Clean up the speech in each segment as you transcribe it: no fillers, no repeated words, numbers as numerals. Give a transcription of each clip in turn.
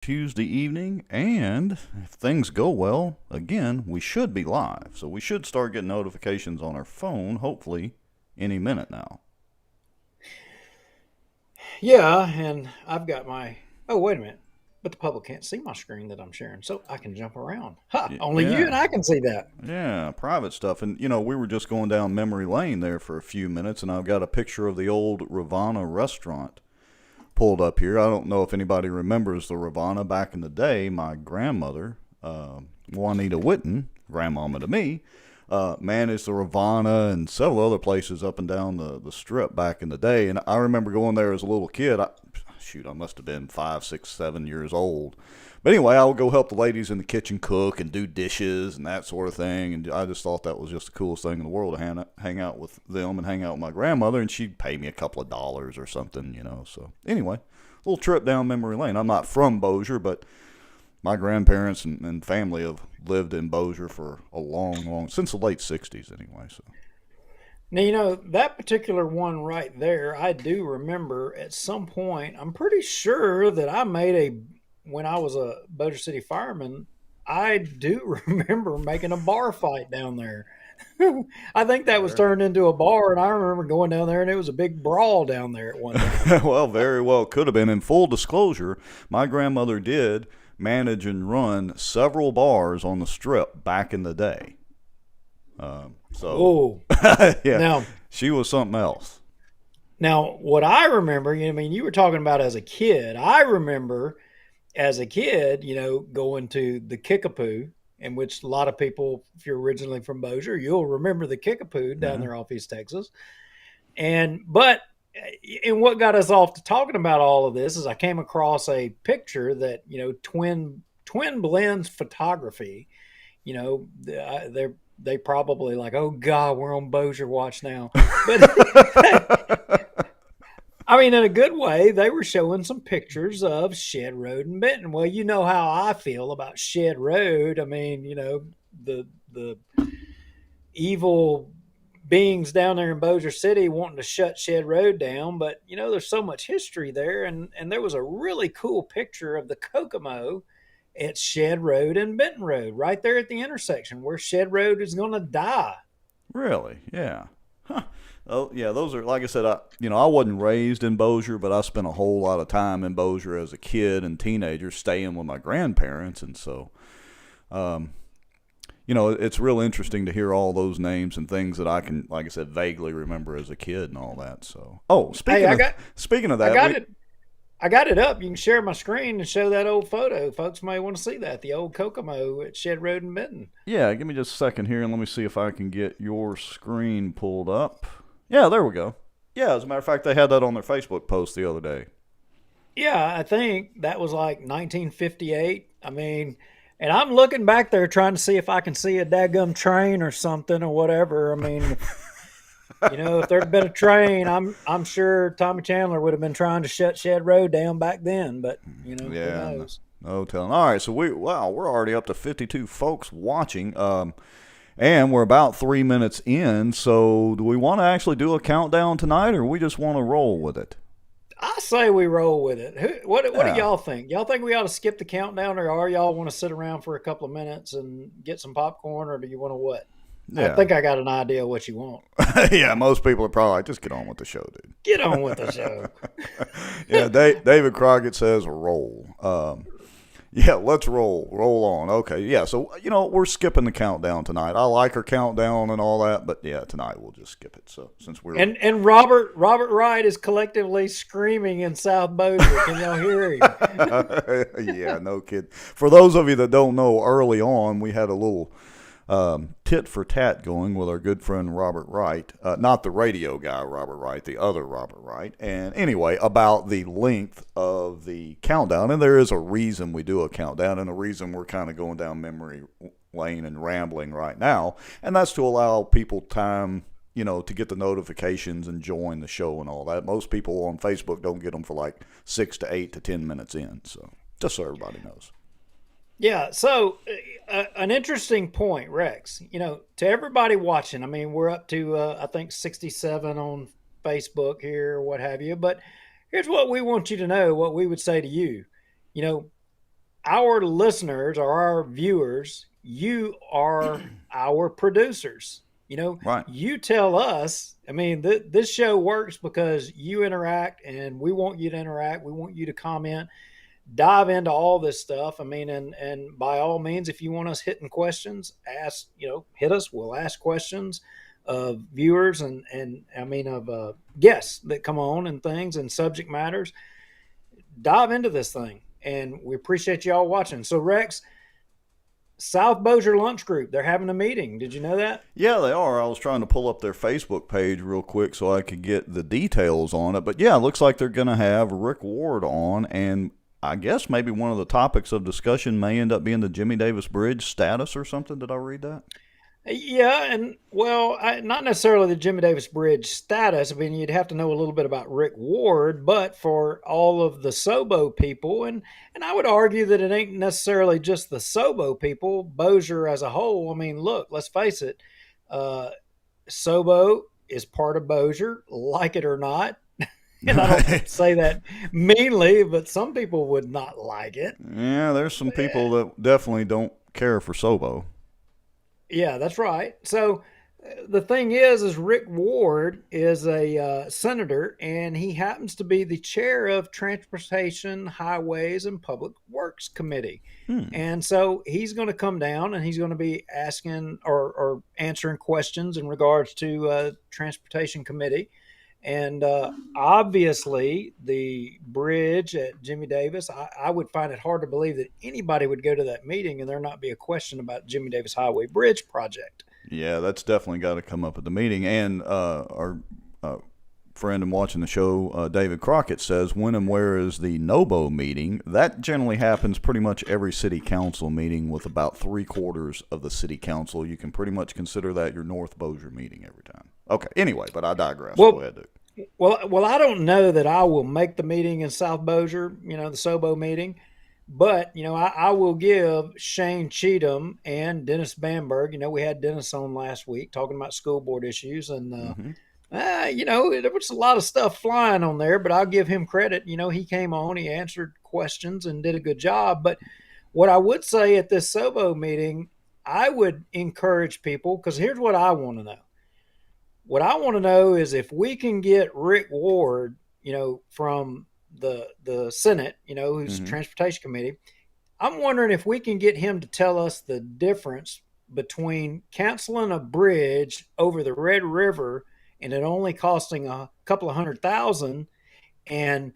Tuesday evening, and if things go well, again, we should be live. So we should start getting notifications on our phone, hopefully, any minute now. Yeah, and I've got my. Oh, wait a minute. But the public can't see my screen that I'm sharing, so I can jump around. Ha! Only you Yeah, and I can see that. yeah, private stuff. And, we were just going down memory lane there for a few minutes, and I've got a picture of the old Ravana restaurant pulled up here. I don't know if anybody remembers the Ravana back in the day. My grandmother, Juanita Witten, grandmama to me, managed the Ravana and several other places up and down the strip back in the day. And I remember going there as a little kid. I must have been 5, 6, 7 years old. But anyway, I would go help the ladies in the kitchen cook and do dishes and that sort of thing. And I just thought that was just the coolest thing in the world to hang out with them and hang out with my grandmother. And she'd pay me a couple of dollars or something. So anyway, a little trip down memory lane. I'm not from Bossier, but my grandparents and family have lived in Bossier for a long, since the late 60s anyway. So Now, that particular one right there, I do remember at some point, I'm pretty sure that when I was a Bossier City fireman, I do remember making a bar fight down there. I think that was there. turned into a bar, and I remember going down there, and it was a big brawl down there at one time. Well, very well could have been. In full disclosure, my grandmother did manage and run several bars on the strip back in the day. So, Oh, yeah, now she was something else. Now, what I remember, you were talking about as a kid. I remember as a kid, going to the Kickapoo, in which a lot of people, if you're originally from Bossier, you'll remember the Kickapoo down Yeah. there off East Texas. And what got us off to talking about all of this is I came across a picture that, Twin Blends Photography, they probably like, oh God, we're on Bossier Watch now. But I mean, in a good way, they were showing some pictures of Shed Road and Benton. Well, you know how I feel about Shed Road. I mean, the evil beings down there in Bossier City wanting to shut Shed Road down, but there's so much history there, and there was a really cool picture of the Kokomo at Shed Road and Benton Road, right there at the intersection where Shed Road is going to die. Really? Yeah. Huh. Oh, yeah. Those are, like I said. I wasn't raised in Bossier, but I spent a whole lot of time in Bossier as a kid and teenager, staying with my grandparents, and so, um, it's real interesting to hear all those names and things that I can, like I said, vaguely remember as a kid and all that. So, oh, Hey, speaking of I that, got it. I got it up. You can share my screen and show that old photo. Folks may want to see that. The old Kokomo at Shed Road and Benton. yeah, give me just a second here and let me see if I can get your screen pulled up. Yeah, there we go. Yeah, as a matter of fact, they had that on their Facebook post the other day. Yeah, I think that was like 1958. I mean, and I'm looking back there trying to see if I can see a daggum train or something or whatever. I mean, if there'd been a train, I'm sure Tommy Chandler would have been trying to shut Shed Road down back then. But who Yeah, no, knows? no telling. All right, so we're already up to 52 folks watching. And we're about 3 minutes in. So do we want to actually do a countdown tonight, or we just want to roll with it? I say we roll with it. What do Yeah, y'all think? Y'all think we ought to skip the countdown, or y'all want to sit around for a couple of minutes and get some popcorn, or do you want to what? I yeah, think I got an idea what you want. yeah. Most people are probably like, just get on with the show, dude. Get on with the show. Yeah, David Crockett says roll. Yeah, let's roll. Roll on. Okay, yeah. So we're skipping the countdown tonight. I like our countdown and all that, but yeah, tonight we'll just skip it. So since we're And Robert Wright is collectively screaming in South Bossier. Can y'all hear him? yeah, no kid. For those of you that don't know, early on we had a little tit for tat going with our good friend Robert Wright, not the radio guy Robert Wright, the other Robert Wright. And anyway, about the length of the countdown, and there is a reason we do a countdown, and a reason we're kind of going down memory lane and rambling right now, and that's to allow people time. To get the notifications and join the show and all that. Most people on Facebook don't get them for like 6 to 8 to 10 minutes in. So just so everybody knows. Yeah, so an interesting point, Rex. To everybody watching, I mean, we're up to I think 67 on Facebook here or what have you. But here's what we want you to know. What we would say to you, you know, our listeners or our viewers, you are our producers. Right. You tell us. I mean, this show works because you interact, and we want you to interact. We want you to comment, dive into all this stuff. I mean, and by all means, if you want us hitting questions, ask. Hit us. We'll ask questions of viewers and I mean of guests that come on and things and subject matters. Dive into this thing, and we appreciate you all watching. So Rex, South Bossier Lunch Group, they're having a meeting. Did you know that? Yeah, they are. I was trying to pull up their Facebook page real quick so I could get the details on it. But yeah, it looks like they're going to have Rick Ward on, and I guess maybe one of the topics of discussion may end up being the Jimmy Davis Bridge status or something. Did I read that? Yeah, and well, not necessarily the Jimmy Davis Bridge status. I mean, you'd have to know a little bit about Rick Ward, but for all of the SOBO people, and I would argue that it ain't necessarily just the SOBO people, Bossier as a whole. I mean, look, let's face it, SOBO is part of Bossier, like it or not. And I don't say that meanly, but some people would not like it. Yeah, there's some people that definitely don't care for SOBO. Yeah, that's right. So the thing is Rick Ward is a senator, and he happens to be the chair of Transportation, Highways, and Public Works Committee. And so he's going to come down and he's going to be asking or answering questions in regards to Transportation Committee. And obviously, the bridge at Jimmy Davis, I would find it hard to believe that anybody would go to that meeting and there not be a question about Jimmy Davis Highway Bridge project. Yeah, that's definitely got to come up at the meeting. And our friend and watching the show, David Crockett, says, when and where is the NOBO meeting? That generally happens pretty much every city council meeting with about 3/4 of the city council. You can pretty much consider that your North Bossier meeting every time. Okay, anyway, but I digress. Well, go ahead, Duke. Well, I don't know that I will make the meeting in South Bossier, the SOBO meeting, but, I will give Shane Cheatham and Dennis Bamberg, we had Dennis on last week talking about school board issues, and, there was a lot of stuff flying on there, but I'll give him credit. He came on, he answered questions and did a good job. But what I would say at this SOBO meeting, I would encourage people, because here's what I want to know. What I want to know is if we can get Rick Ward, from the Senate, who's Transportation Committee, I'm wondering if we can get him to tell us the difference between canceling a bridge over the Red River and it only costing a couple of $100,000 and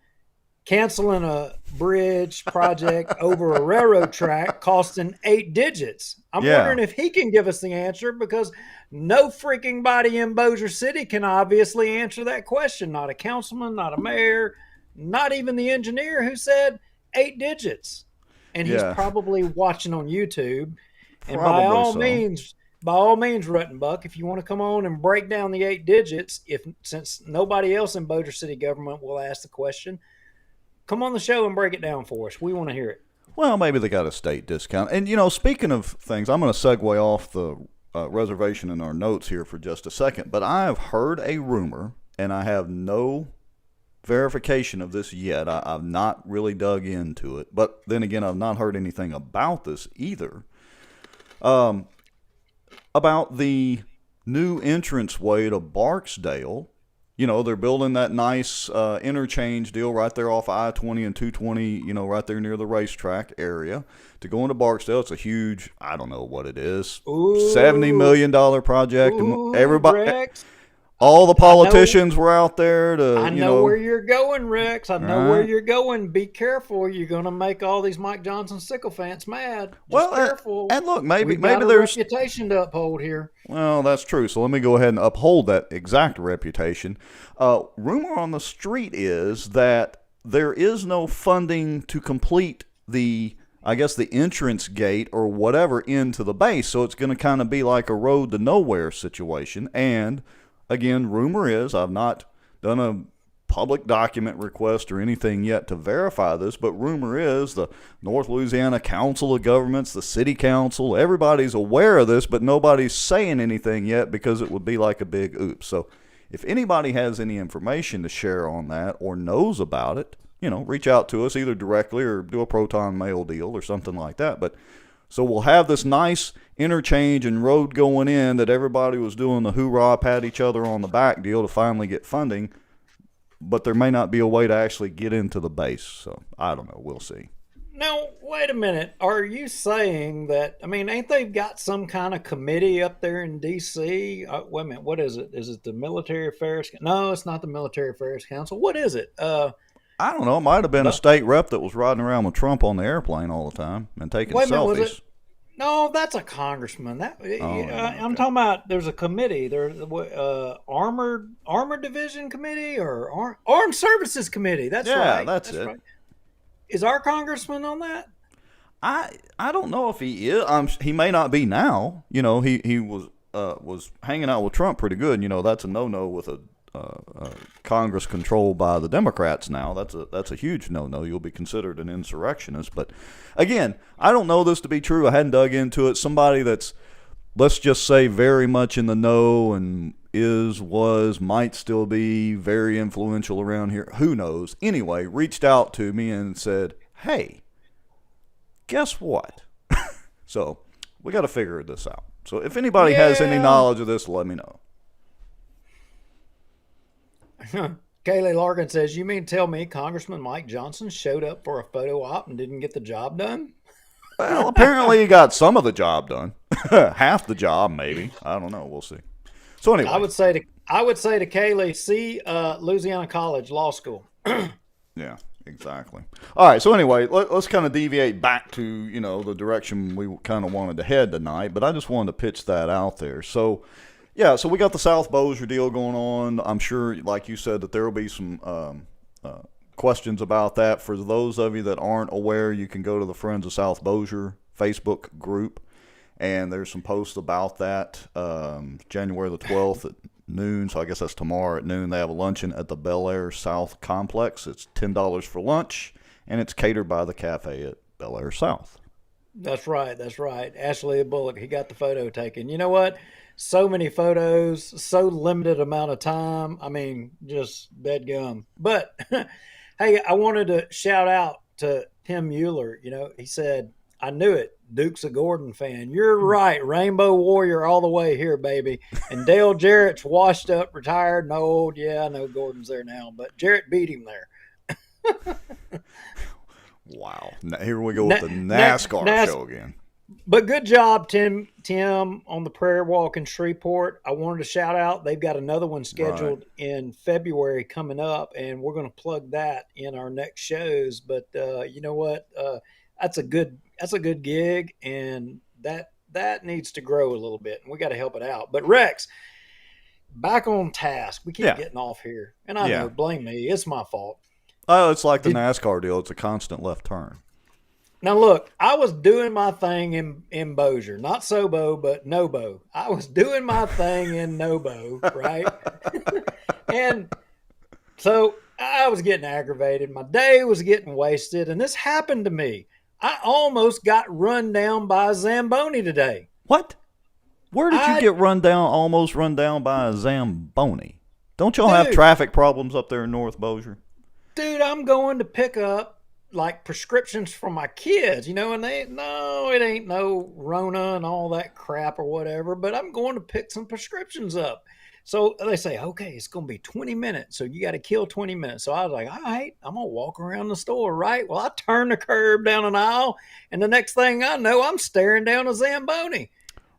canceling a bridge project over a railroad track costing 8 digits. I'm wondering if he can give us the answer, because no freaking body in Bossier City can obviously answer that question. Not a councilman, not a mayor, not even the engineer who said 8 digits. And he's probably watching on YouTube. And by all means, Ruttenbuck, if you want to come on and break down the 8 digits, since nobody else in Bossier City government will ask the question, come on the show and break it down for us. We want to hear it. Well, maybe they got a state discount. And, speaking of things, I'm going to segue off the reservation in our notes here for just a second. But I have heard a rumor, and I have no verification of this yet. I've not really dug into it. But then again, I've not heard anything about this either. About the new entranceway to Barksdale. They're building that nice interchange deal right there off I-20 and 220, right there near the racetrack area to go into Barksdale. It's a huge, I don't know what it is, $70 million project. Ooh, everybody, Rex, all the politicians were out there to, I know where you're going, Rex. I know where you're going. Be careful. You're going to make all these Mike Johnson sycophants mad. Just careful. And look, maybe there's there's a reputation to uphold here. Well, that's true. So let me go ahead and uphold that exact reputation. Rumor on the street is that there is no funding to complete the entrance gate or whatever into the base. So it's going to kind of be like a road to nowhere situation. And again, rumor is, I've not done a public document request or anything yet to verify this, but rumor is the North Louisiana Council of Governments, the City Council, everybody's aware of this, but nobody's saying anything yet because it would be like a big oops. So if anybody has any information to share on that or knows about it, reach out to us either directly or do a Proton mail deal or something like that. But so we'll have this nice interchange and road going in that everybody was doing the hoorah, pat each other on the back deal to finally get funding. But there may not be a way to actually get into the base. So I don't know. We'll see. Now, wait a minute. Are you saying that, ain't they got some kind of committee up there in D.C.? Wait a minute. What is it? Is it the Military Affairs? No, it's not the Military Affairs Council. What is it? I don't know. It might have been a state rep that was riding around with Trump on the airplane all the time and taking selfies. Was it? No, that's a congressman. I'm talking about. There's a committee. There's armored division committee or armed services committee. That's right. Yeah, that's it. Right. Is our congressman on that? I don't know if he is. He may not be now. He was hanging out with Trump pretty good. That's a no-no with a Congress controlled by the Democrats now. That's a huge no-no. You'll be considered an insurrectionist. But again, I don't know this to be true. I hadn't dug into it. Somebody that's, let's just say, very much in the know and might still be very influential around here. Who knows? Anyway, reached out to me and said, hey, guess what? So we got to figure this out. So if anybody has any knowledge of this, let me know. Kaylee Larkin says, you mean tell me Congressman Mike Johnson showed up for a photo op and didn't get the job done? Well, apparently he got some of the job done. Half the job, maybe. I don't know. We'll see. So anyway. I would say to Kaylee, see Louisiana College Law School. Yeah, exactly. All right. So anyway, let's kind of deviate back to, the direction we kind of wanted to head tonight. But I just wanted to pitch that out there. So, yeah, so we got the South Bossier deal going on. I'm sure, like you said, that there will be some questions about that. For those of you that aren't aware, you can go to the Friends of South Bossier Facebook group, and there's some posts about that. January the 12th at noon, so I guess that's tomorrow at noon. They have a luncheon at the Bel Air South Complex. It's $10 for lunch, and it's catered by the cafe at Bel Air South. That's right. Ashley Bullock, he got the photo taken. You know what? So many photos, so limited amount of time. Just dead gum. But, hey, I wanted to shout out to Tim Mueller. He said, I knew it. Duke's a Gordon fan. You're right. Rainbow Warrior all the way here, baby. And Dale Jarrett's washed up, retired, and old. Yeah, I know Gordon's there now, but Jarrett beat him there. Wow. Now, here we go with the NASCAR show again. But good job, Tim, on the prayer walk in Shreveport. I wanted to shout out. They've got another one scheduled in February coming up, and we're going to plug that in our next shows. But you know what? That's a good gig, and that needs to grow a little bit, and we got to help it out. But Rex, back on task. We keep getting off here, and I know, blame me. It's my fault. Oh, it's like the NASCAR deal. It's a constant left turn. Now, look, I was doing my thing in Bossier. Not SOBO, but NOBO. I was doing my thing in NOBO, right? And so I was getting aggravated. My day was getting wasted, and this happened to me. I almost got run down by a Zamboni today. What? Where did you get almost run down by a Zamboni? Don't y'all have traffic problems up there in North Bossier? Dude, I'm going to pick up like prescriptions for my kids, and it ain't no Rona and all that crap or whatever, but I'm going to pick some prescriptions up. So they say, okay, it's going to be 20 minutes. So you got to kill 20 minutes. So I was like, all right, I'm going to walk around the store, right? Well, I turned the curb down an aisle, and the next thing I know, I'm staring down a Zamboni.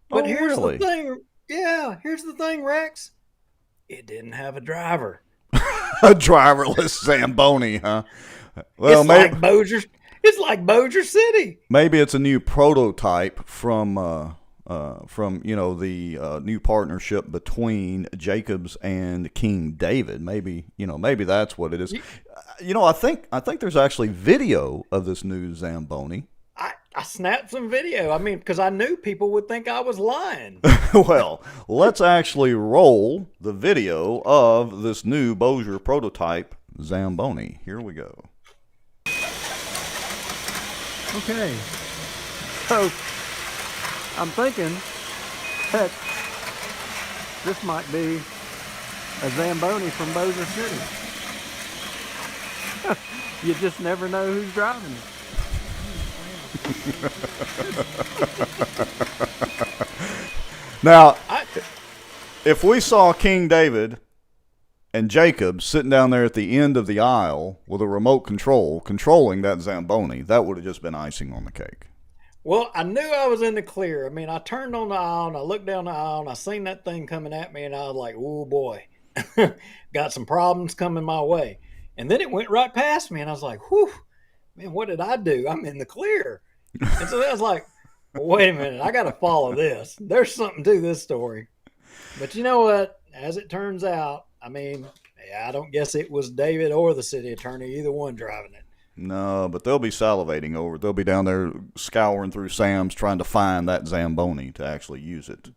But here's the thing. Yeah, here's the thing, Rex. It didn't have a driver. A driverless Zamboni, huh? Well, it's like Bossier City. Maybe it's a new prototype from the new partnership between Jacobs and King David. Maybe that's what it is. I think there's actually video of this new Zamboni. I snapped some video. Because I knew people would think I was lying. Well, let's actually roll the video of this new Bossier prototype Zamboni. Here we go. Okay, so I'm thinking that this might be a Zamboni from Bossier City. You just never know who's driving it. Now, I, if we saw King David and Jacob sitting down there at the end of the aisle with a remote control, controlling that Zamboni, that would have just been icing on the cake. well, I knew I was in the clear. I mean, I turned on the aisle and I looked down the aisle and I seen that thing coming at me and I was like, oh boy, got some problems coming my way. And then it went right past me and I was like, whew, man, what did I do? I'm in the clear. And so I was like, well, wait a minute, I got to follow this. There's something to this story. But you know what? As it turns out, I mean, I don't guess it was David or the city attorney, either one driving it. No, but they'll be salivating over it. They'll be down there scouring through Sam's trying to find that Zamboni to actually use it.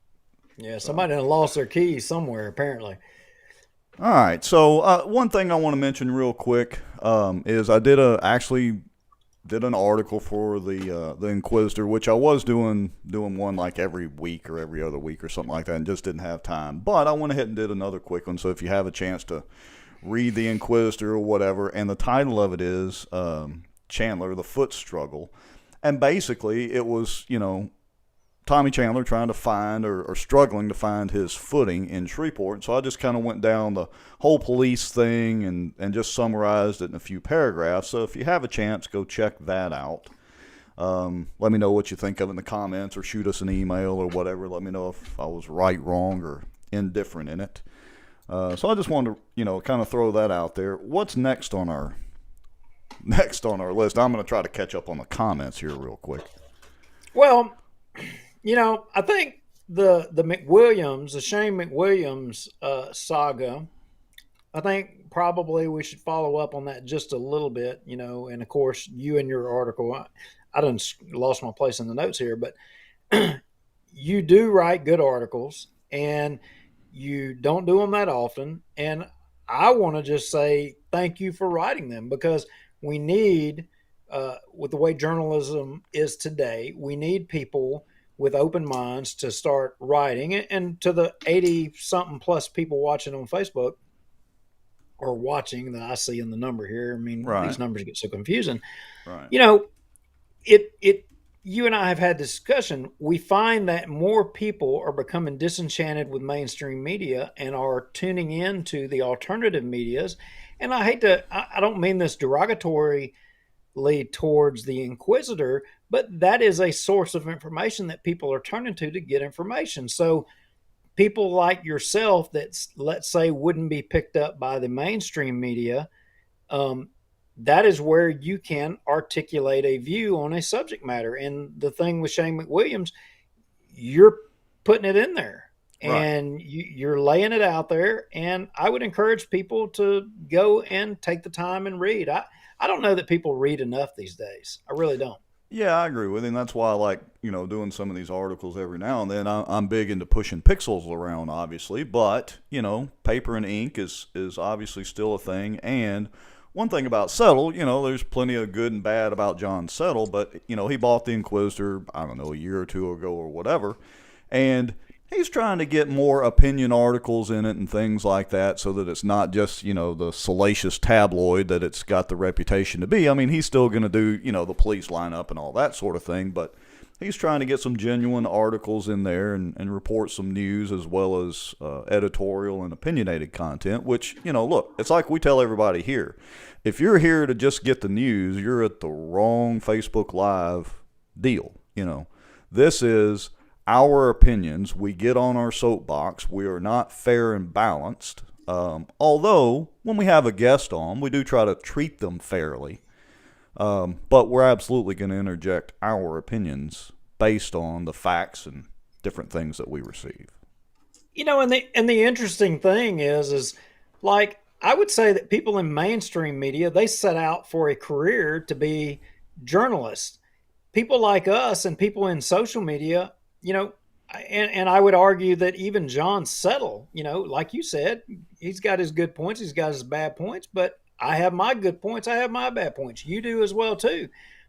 Yeah, somebody done lost their keys somewhere, apparently. All right. So one thing I want to mention real quick is I actually did an article for the Inquisitor, which I was doing one like every week or every other week or something like that, and just didn't have time. But I went ahead and did another quick one. So if you have a chance to read the Inquisitor or whatever, and the title of it is Chandler: The Foot Struggle, and basically it was Tommy Chandler trying to find or struggling to find his footing in Shreveport. So I just kind of went down the whole police thing and just summarized it in a few paragraphs. So if you have a chance, go check that out. Let me know what you think of it in the comments or shoot us an email or whatever. Let me know if I was right, wrong, or indifferent in it. So I just wanted to, kind of throw that out there. What's next on our list? I'm going to try to catch up on the comments here real quick. Well, I think the McWilliams, the Shane McWilliams saga, I think probably we should follow up on that just a little bit, and of course you and your article, I done lost my place in the notes here, but you do write good articles and you don't do them that often. And I want to just say thank you for writing them, because we need, with the way journalism is today, we need people with open minds to start writing. And to the 80 something plus people watching on Facebook or watching that I see in the number here, I mean, Right. These numbers get so confusing. Right. You and I have had discussion. We find that more people are becoming disenchanted with mainstream media and are tuning into the alternative medias. And I don't mean this derogatorily towards the Inquisitor, but that is a source of information that people are turning to get information. So people like yourself that, let's say, wouldn't be picked up by the mainstream media, that is where you can articulate a view on a subject matter. And the thing with Shane McWilliams, you're putting it in there. And right. You're laying it out there. And I would encourage people to go and take the time and read. I don't know that people read enough these days. I really don't. Yeah, I agree with you. And that's why I like, doing some of these articles every now and then. I'm big into pushing pixels around, obviously. But, paper and ink is obviously still a thing. And one thing about Settle, there's plenty of good and bad about John Settle. But, he bought the Inquisitor, I don't know, a year or two ago or whatever. And he's trying to get more opinion articles in it and things like that, so that it's not just, the salacious tabloid that it's got the reputation to be. I mean, he's still going to do, the police lineup and all that sort of thing, but he's trying to get some genuine articles in there and report some news as well as editorial and opinionated content, which, look, it's like we tell everybody here. If you're here to just get the news, you're at the wrong Facebook Live deal. This is our opinions. We get on our soapbox. We are not fair and balanced. Although, when we have a guest on, we do try to treat them fairly. But we're absolutely going to interject our opinions based on the facts and different things that we receive. And the interesting thing is like, I would say that people in mainstream media, they set out for a career to be journalists. People like us and people in social media, and I would argue that even John Settle, like you said, he's got his good points, he's got his bad points, but I have my good points, I have my bad points. You do as well too.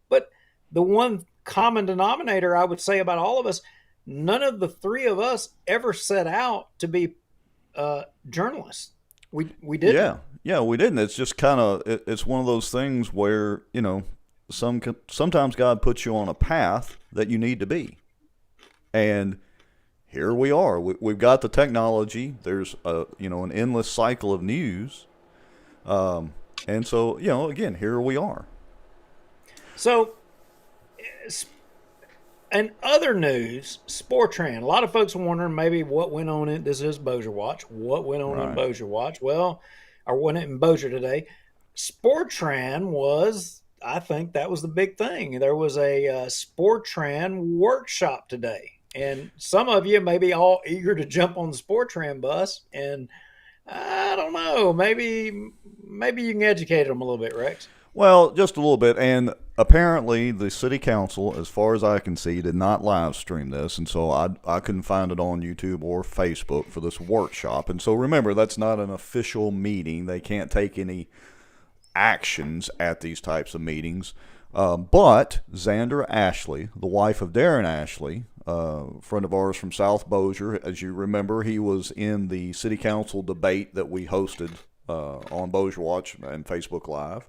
But the one common denominator I would say about all of us, none of the three of us ever set out to be journalists. We didn't. Yeah, we didn't. It's just kind of it's one of those things where sometimes God puts you on a path that you need to be, and here we are. We've got the technology. There's an endless cycle of news, and so again, here we are. So, in other news, Sportran. A lot of folks are wondering maybe what went on in this is Bossier Watch. What went on in Bossier Watch? Well, or went in Bossier today. Sportran was, I think that was the big thing. There was a Sportran workshop today. And some of you may be all eager to jump on the Sportran bus. And I don't know, maybe you can educate them a little bit, Rex. Well, just a little bit. And apparently the city council, as far as I can see, did not live stream this. And so I couldn't find it on YouTube or Facebook for this workshop. And so remember, that's not an official meeting. They can't take any actions at these types of meetings. But Xandra Ashley, the wife of Darren Ashley, a friend of ours from South Bossier, as you remember, he was in the city council debate that we hosted on Bossier Watch and Facebook Live.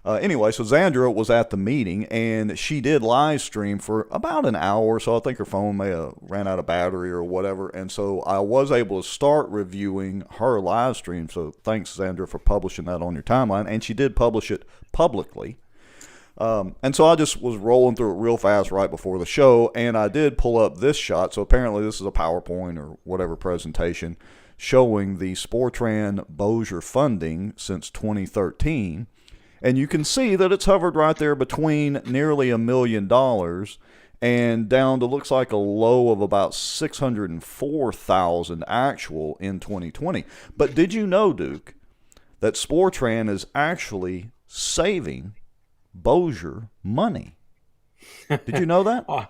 Anyway, so Xandra was at the meeting, and she did live stream for about an hour, so I think her phone may have ran out of battery or whatever, and so I was able to start reviewing her live stream, so thanks, Xandra, for publishing that on your timeline, and she did publish it publicly. And so I just was rolling through it real fast right before the show, and I did pull up this shot, so apparently this is a PowerPoint or whatever presentation showing the Sportran Bossier funding since 2013. And you can see that it's hovered right there between nearly $1 million and down to looks like a low of about 604,000 actual in 2020. But did you know, Duke, that Sportran is actually saving Bossier money? Did you know that? All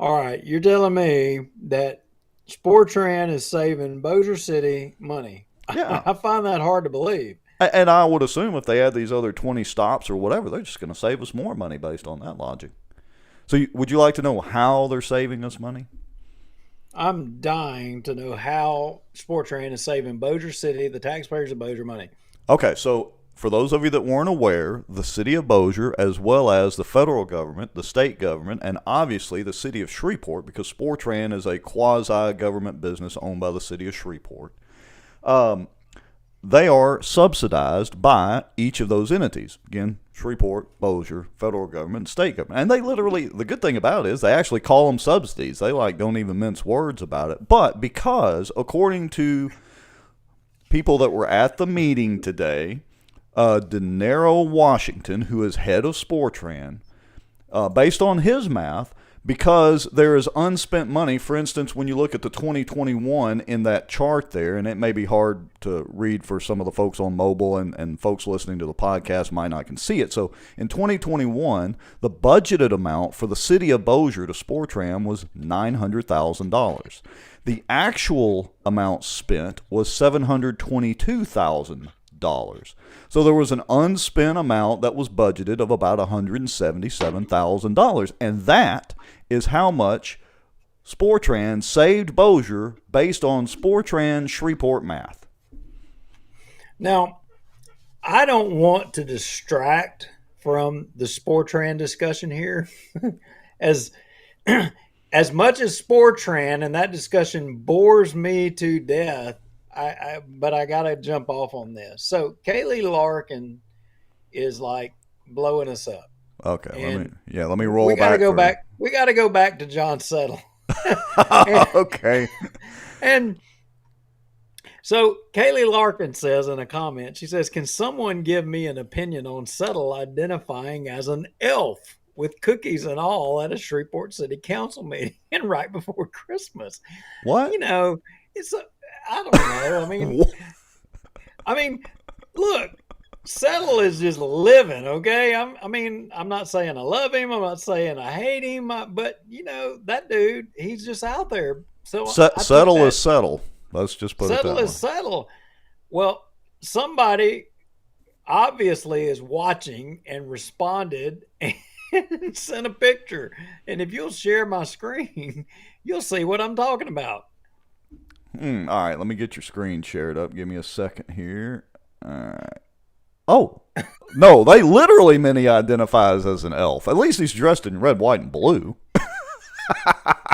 right, you're telling me that Sportran is saving Bossier City money. Yeah. I find that hard to believe. And I would assume if they had these other 20 stops or whatever, they're just going to save us more money based on that logic. So would you like to know how they're saving us money? I'm dying to know how Sportran is saving Bossier City, the taxpayers of Bossier, money. Okay, so for those of you that weren't aware, the city of Bossier, as well as the federal government, the state government, and obviously the city of Shreveport, because Sportran is a quasi-government business owned by the city of Shreveport, they are subsidized by each of those entities. Again, Shreveport, Bossier, federal government, state government. And they literally, the good thing about it is they actually call them subsidies. They don't even mince words about it. But because, according to people that were at the meeting today, Denaro Washington, who is head of Sportran, based on his math, because there is unspent money. For instance, when you look at the 2021 in that chart there, and it may be hard to read for some of the folks on mobile and folks listening to the podcast might not can see it. So in 2021, the budgeted amount for the city of Bossier to Sportran was $900,000. The actual amount spent was $722,000. So there was an unspent amount that was budgeted of about $177,000. And that is how much Sportran saved Bossier based on Sportran Shreveport math. Now, I don't want to distract from the Sportran discussion here. as much as Sportran and that discussion bores me to death, but I gotta jump off on this. So Kaylee Larkin is like blowing us up. Okay, let me roll back. We gotta go back to John Settle. Okay. And so Kaylee Larkin says in a comment, she says, "Can someone give me an opinion on Settle identifying as an elf with cookies and all at a Shreveport City Council meeting and right before Christmas?" What? I don't know. I mean, look, Settle is just living, okay? I'm not saying I love him. I'm not saying I hate him. But, that dude, he's just out there. So Settle is settle. Let's just put it that way. Settle is settle. Well, somebody obviously is watching and responded and sent a picture. And if you'll share my screen, you'll see what I'm talking about. All right, let me get your screen shared up. Give me a second here. All right. Oh, no, they literally many identifies as an elf. At least he's dressed in red, white, and blue.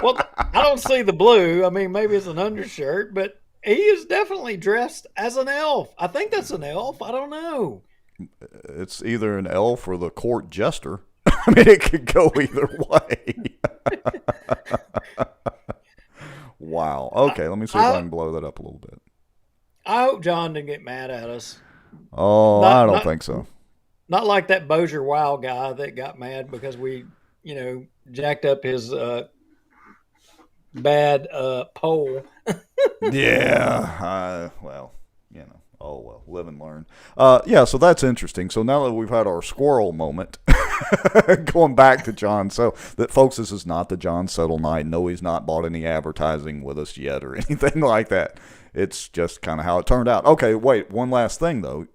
Well, I don't see the blue. I mean, maybe it's an undershirt, but he is definitely dressed as an elf. I think that's an elf. I don't know. It's either an elf or the court jester. I mean, it could go either way. Wow. Okay, let me see if I can blow that up a little bit. I hope John didn't get mad at us. Oh, I don't think so. Not like that Bossier Wow guy that got mad because we, jacked up his bad poll. Yeah. Well, oh well, live and learn. Yeah, so that's interesting. So now that we've had our squirrel moment, going back to John, so that folks, this is not the John Settle night. No, he's not bought any advertising with us yet or anything like that. It's just kind of how it turned out. Okay, wait, one last thing though.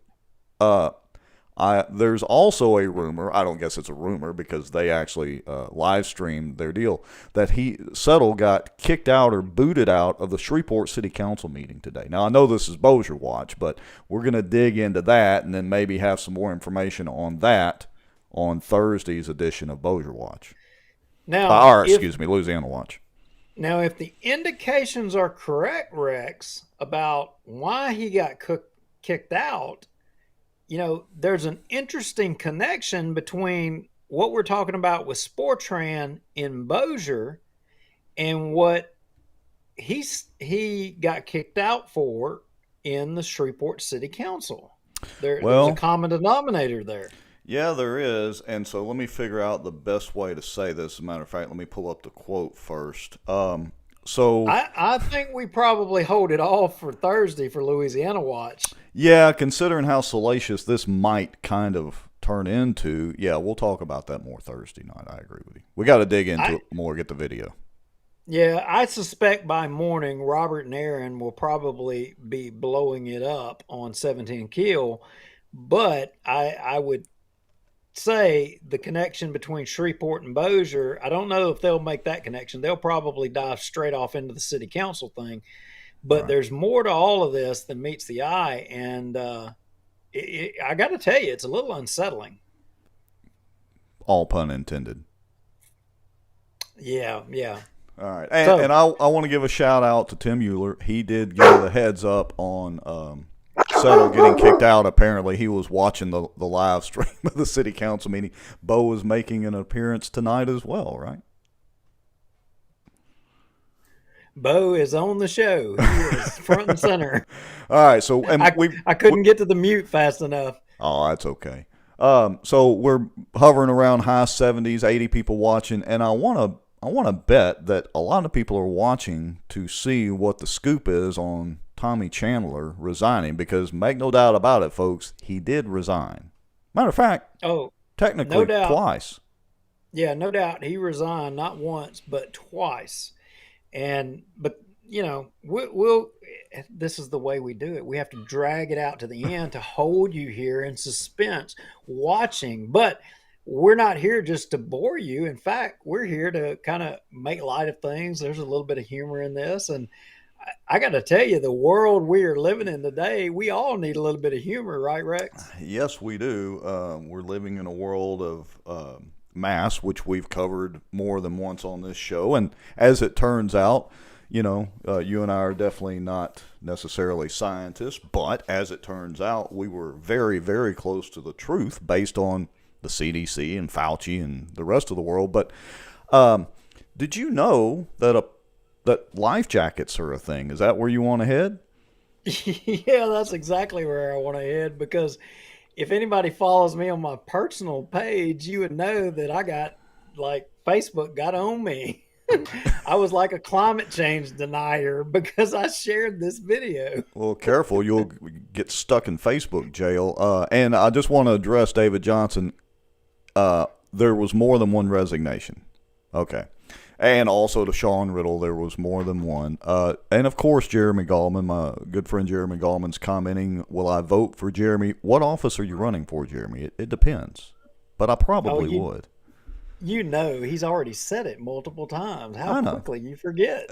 There's also a rumor, I don't guess it's a rumor because they actually live streamed their deal, that Settle got kicked out or booted out of the Shreveport City Council meeting today. Now, I know this is Bossier Watch, but we're going to dig into that and then maybe have some more information on that on Thursday's edition of Bossier Watch. Now, Louisiana Watch. Now, if the indications are correct, Rex, about why he got kicked out, there's an interesting connection between what we're talking about with Sportran in Bossier and what he got kicked out for in the Shreveport City Council. There's a common denominator there. Yeah, there is. And so let me figure out the best way to say this. As a matter of fact, let me pull up the quote first. I think we probably hold it off for Thursday for Louisiana Watch. Yeah, considering how salacious this might kind of turn into, yeah, we'll talk about that more Thursday night. I agree with you. We got to dig into it more, get the video. Yeah, I suspect by morning, Robert and Aaron will probably be blowing it up on 17 Kill, but I would say the connection between Shreveport and Bossier, I don't know if they'll make that connection. They'll probably dive straight off into the city council thing. But There's more to all of this than meets the eye. And I got to tell you, it's a little unsettling. All pun intended. Yeah. All right. And I want to give a shout out to Tim Euler. He did give a heads up on Settle getting kicked out. Apparently, he was watching the live stream of the city council meeting. Bo is making an appearance tonight as well, right? Bo is on the show. He is front and center. All right, so I couldn't get to the mute fast enough. Oh, that's okay. So we're hovering around high 70s, 80 people watching, and I want to bet that a lot of people are watching to see what the scoop is on Tommy Chandler resigning, because make no doubt about it, folks, he did resign. Matter of fact, technically no doubt. Twice. Yeah, no doubt he resigned not once but twice. But we'll this is the way we do it. We have to drag it out to the end to hold you here in suspense watching. But we're not here just to bore you. In fact, we're here to kind of make light of things. There's a little bit of humor in this. And I got to tell you, the world we are living in today, we all need a little bit of humor, right, Rex? Yes, we do. We're living in a world of mass, which we've covered more than once on this show. And as it turns out, you and I are definitely not necessarily scientists, but as it turns out, we were very, very close to the truth based on the CDC and Fauci and the rest of the world. But did you know that that life jackets are a thing? Is that where you want to head? Yeah, that's exactly where I want to head, because if anybody follows me on my personal page, you would know that I got, Facebook got on me. I was like a climate change denier because I shared this video. Well, careful. You'll get stuck in Facebook jail. And I just want to address David Johnson. There was more than one resignation. Okay. And also to Sean Riddle, there was more than one. And of course, Jeremy Gallman, my good friend Jeremy Gallman's commenting, will I vote for Jeremy? What office are you running for, Jeremy? It depends. But I probably would. He's already said it multiple times. How quickly you forget.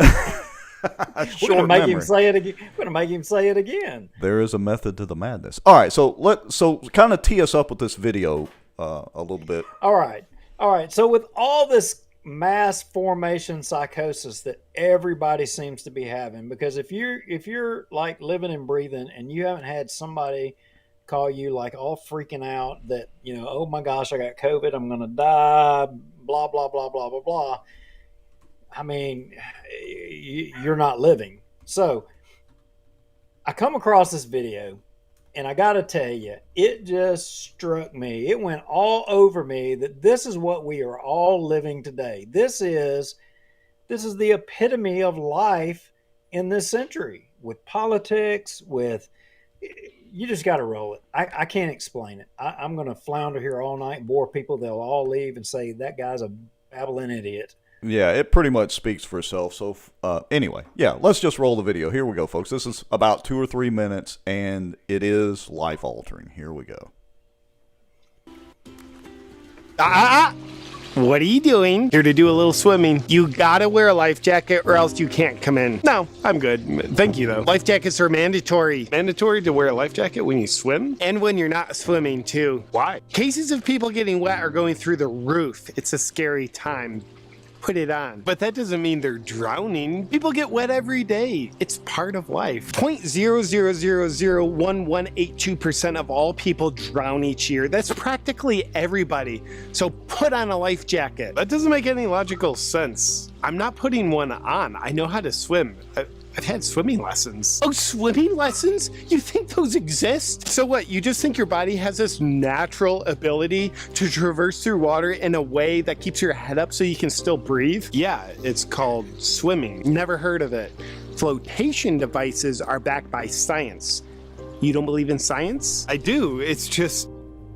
We're gonna make him say it again. We're gonna make him say it again. There is a method to the madness. All right, so kind of tee us up with this video a little bit. All right. So with all this mass formation psychosis that everybody seems to be having, because if you're like living and breathing and you haven't had somebody call you like all freaking out that, oh my gosh, I got COVID, I'm gonna die, blah blah blah blah blah blah. I mean, you're not living. So I come across this video, and I got to tell you, it just struck me. It went all over me that this is what we are all living today. This is the epitome of life in this century, with politics, with, you just got to roll it. I can't explain it. I'm going to flounder here all night and bore people. They'll all leave and say that guy's a babbling idiot. Yeah, it pretty much speaks for itself. So anyway, yeah, let's just roll the video. Here we go, folks. This is about 2 or 3 minutes, and it is life-altering. Here we go. What are you doing? Here to do a little swimming. You gotta wear a life jacket or else you can't come in. No, I'm good. Thank you, though. Life jackets are mandatory. Mandatory to wear a life jacket when you swim? And when you're not swimming, too. Why? Cases of people getting wet are going through the roof. It's a scary time. Put it on. But that doesn't mean they're drowning. People get wet every day. It's part of life. 0.0001182% of all people drown each year. That's practically everybody. So put on a life jacket. That doesn't make any logical sense. I'm not putting one on. I know how to swim. I've had swimming lessons. Oh, swimming lessons? You think those exist? So what, you just think your body has this natural ability to traverse through water in a way that keeps your head up so you can still breathe? Yeah, it's called swimming. Never heard of it. Flotation devices are backed by science. You don't believe in science? I do. It's just,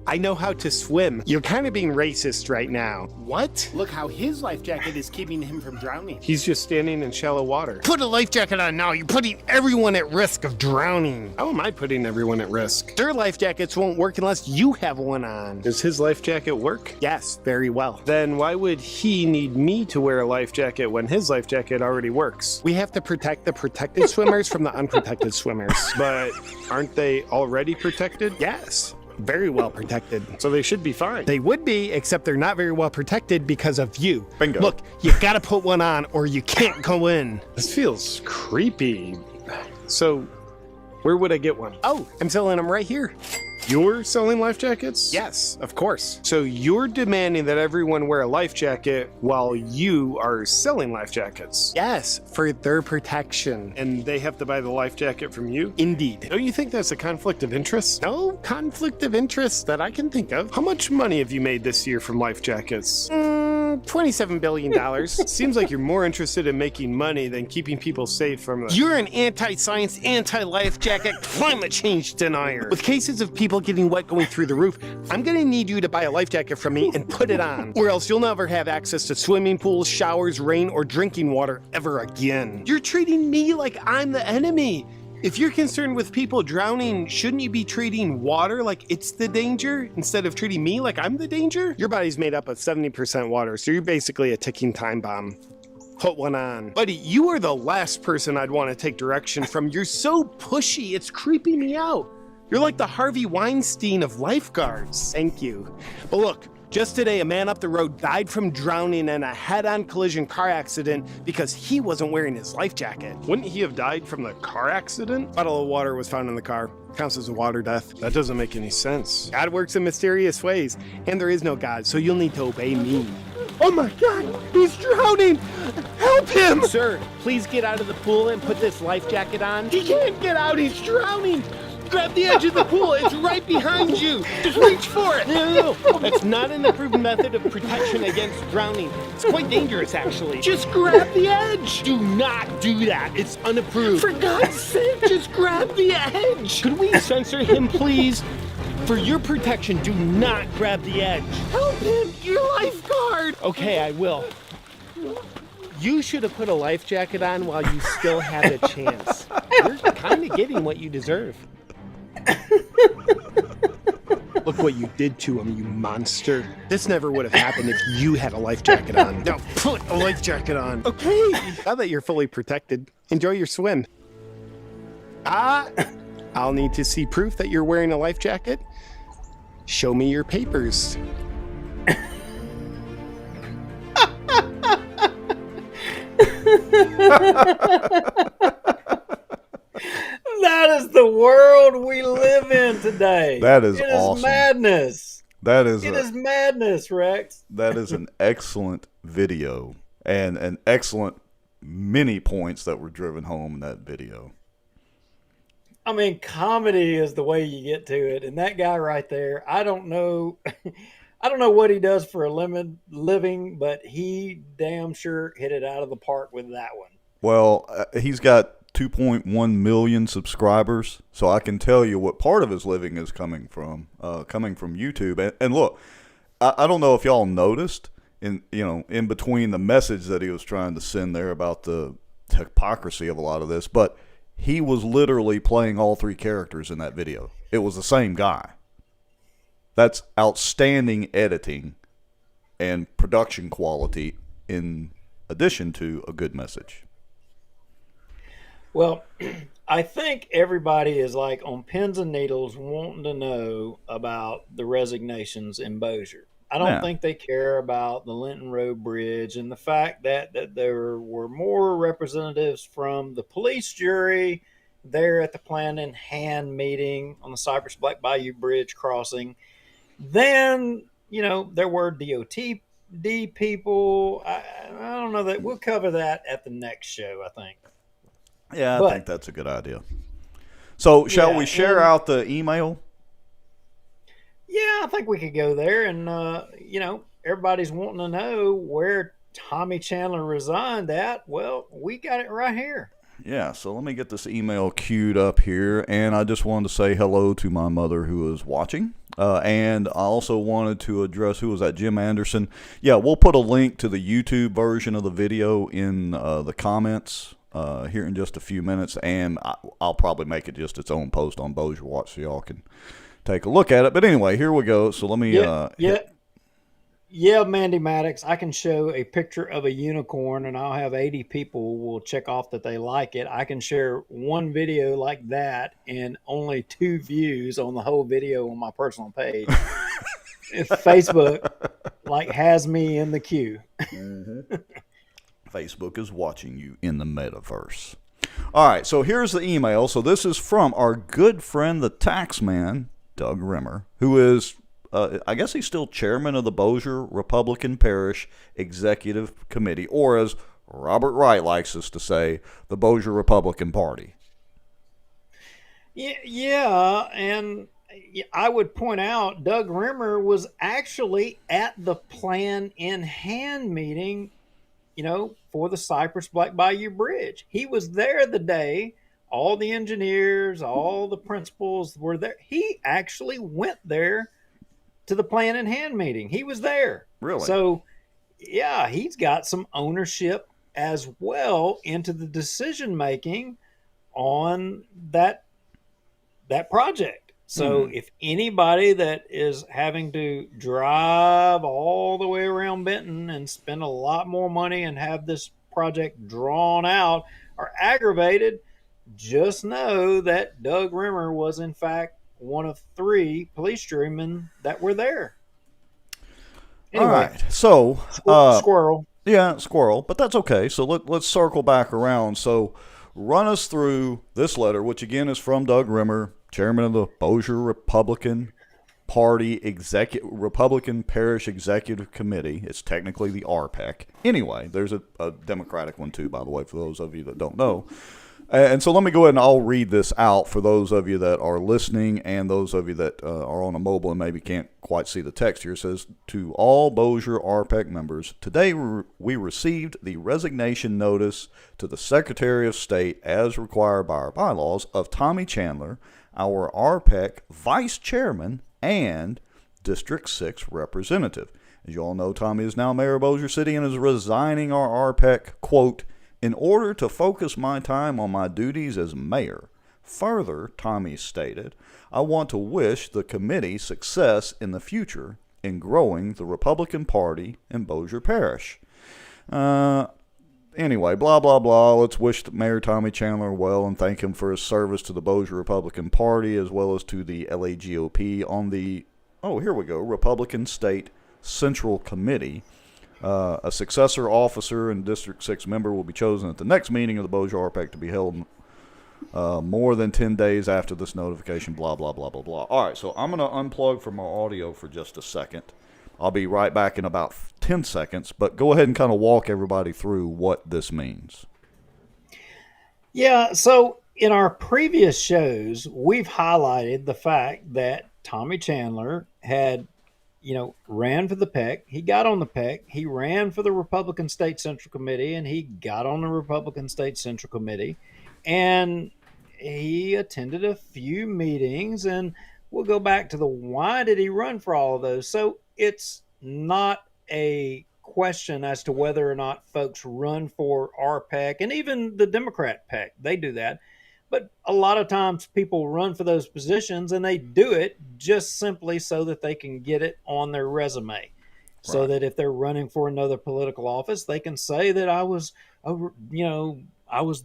I know how to swim. You're kind of being racist right now. What? Look how his life jacket is keeping him from drowning. He's just standing in shallow water. Put a life jacket on now. You're putting everyone at risk of drowning. How am I putting everyone at risk? Their life jackets won't work unless you have one on. Does his life jacket work? Yes, very well. Then why would he need me to wear a life jacket when his life jacket already works? We have to protect the protected swimmers from the unprotected swimmers. But aren't they already protected? Yes. Very well protected. So they should be fine. They would be, except they're not very well protected because of you. Bingo. Look, you gotta put one on or you can't go in. This feels creepy. So, where would I get one? Oh, I'm selling them right here. You're selling life jackets? Yes, of course. So you're demanding that everyone wear a life jacket while you are selling life jackets? Yes, for their protection. And they have to buy the life jacket from you? Indeed. Don't you think that's a conflict of interest? No conflict of interest that I can think of. How much money have you made this year from life jackets? $27 billion. Seems like you're more interested in making money than keeping people safe from the... You're an anti-science, anti-life jacket, climate change denier. With cases of people getting wet going through the roof, I'm gonna need you to buy a life jacket from me and put it on, or else you'll never have access to swimming pools, showers, rain, or drinking water ever again. You're treating me like I'm the enemy. If you're concerned with people drowning, shouldn't you be treating water like it's the danger instead of treating me like I'm the danger? Your body's made up of 70% water, so you're basically a ticking time bomb. Put one on. Buddy, you are the last person I'd want to take direction from. You're so pushy, it's creeping me out. You're like the Harvey Weinstein of lifeguards. Thank you. But look, just today, a man up the road died from drowning in a head-on collision car accident because he wasn't wearing his life jacket. Wouldn't he have died from the car accident? A bottle of water was found in the car. Counts as a water death. That doesn't make any sense. God works in mysterious ways, and there is no God, so you'll need to obey me. Oh my God, he's drowning! Help him! Sir, please get out of the pool and put this life jacket on. He can't get out, he's drowning! Grab the edge of the pool, it's right behind you! Just reach for it! No. That's not an approved method of protection against drowning. It's quite dangerous, actually. Just grab the edge! Do not do that, it's unapproved. For God's sake, just grab the edge! Could we censor him, please? For your protection, do not grab the edge. Help him, your lifeguard! Okay, I will. You should have put a life jacket on while you still had a chance. You're kind of getting what you deserve. Look what you did to him, you monster. This never would have happened if you had a life jacket on. Now put a life jacket on. Okay. Now that you're fully protected, enjoy your swim. I'll need to see proof that you're wearing a life jacket. Show me your papers. That is the world we live in today. That is It awesome. is madness. That is It is madness, Rex. that is an excellent video and an excellent many points that were driven home in that video. I mean, comedy is the way you get to it. And that guy right there, I don't know. I don't know what he does for a living, but he damn sure hit it out of the park with that one. Well, he's got 2.1 million subscribers, so I can tell you what part of his living is coming from YouTube. And look, I don't know if y'all noticed in between the message that he was trying to send there about the hypocrisy of a lot of this, but he was literally playing all three characters in that video. It was the same guy. That's outstanding editing and production quality in addition to a good message. Well, I think everybody is like on pins and needles wanting to know about the resignations in Bossier. I don't think they care about the Linton Road Bridge and the fact that there were more representatives from the police jury there at the Plan in Hand meeting on the Cypress Black Bayou Bridge crossing than, there were DOTD people. I don't know that we'll cover that at the next show, I think. Yeah, I think that's a good idea. So shall we share out the email? Yeah, I think we could go there. And, everybody's wanting to know where Tommy Chandler resigned at. Well, we got it right here. Yeah, so let me get this email queued up here. And I just wanted to say hello to my mother who is watching. And I also wanted to address, who was that, Jim Anderson? Yeah, we'll put a link to the YouTube version of the video in the comments here in just a few minutes. And I'll probably make it just its own post on Bossier Watch so y'all can take a look at it. But anyway, here we go. So let me... Yeah, Mandy Maddox, I can show a picture of a unicorn and I'll have 80 people will check off that they like it. I can share one video like that and only 2 views on the whole video on my personal page. Facebook has me in the queue. Mm-hmm. Facebook is watching you in the metaverse. All right, so here's the email. So this is from our good friend, the taxman, Doug Rimmer, who is... I guess he's still chairman of the Bossier Republican Parish Executive Committee, or as Robert Wright likes us to say, the Bossier Republican Party. Yeah, and I would point out Doug Rimmer was actually at the Plan in Hand meeting, for the Cypress Black Bayou Bridge. He was there the day. All the engineers, all the principals were there. He actually went there to the Plan in Hand meeting. He was there. Really? So, yeah, he's got some ownership as well into the decision making on that project. So, if anybody that is having to drive all the way around Benton and spend a lot more money and have this project drawn out are aggravated, just know that Doug Rimmer was in fact one of 3 police jurymen that were there. Anyway, all right, so squirrel. Yeah, squirrel, but that's okay. So let's circle back around. So run us through this letter, which again is from Doug Rimmer, chairman of the Bossier Republican Party Republican Parish Executive Committee. It's technically the RPEC. Anyway, there's a Democratic one too, by the way, for those of you that don't know. And so let me go ahead and I'll read this out for those of you that are listening and those of you that are on a mobile and maybe can't quite see the text here. It says, to all Bossier RPEC members, today we received the resignation notice to the Secretary of State as required by our bylaws of Tommy Chandler, our RPEC Vice Chairman and District 6 Representative. As you all know, Tommy is now Mayor of Bossier City and is resigning our RPEC, quote, in order to focus my time on my duties as mayor, Further, Tommy stated, I want to wish the committee success in the future in growing the Republican Party in Bossier Parish. Anyway, blah, blah, blah. Let's wish Mayor Tommy Chandler well and thank him for his service to the Bossier Republican Party as well as to the LAGOP on the, here we go, Republican State Central Committee. A successor officer and District 6 member will be chosen at the next meeting of the Bossier RPAC to be held more than 10 days after this notification, blah, blah, blah, blah, blah. All right, so I'm going to unplug from my audio for just a second. I'll be right back in about 10 seconds, but go ahead and kind of walk everybody through what this means. Yeah, so in our previous shows, we've highlighted the fact that Tommy Chandler had, ran for the PEC. He got on the PEC. He ran for the Republican State Central Committee, and he got on the Republican State Central Committee. And he attended a few meetings, and we'll go back to the why did he run for all of those. So it's not a question as to whether or not folks run for our PEC, and even the Democrat PEC, they do that. But a lot of times people run for those positions and they do it just simply so that they can get it on their resume. So Right. that if they're running for another political office, they can say that I was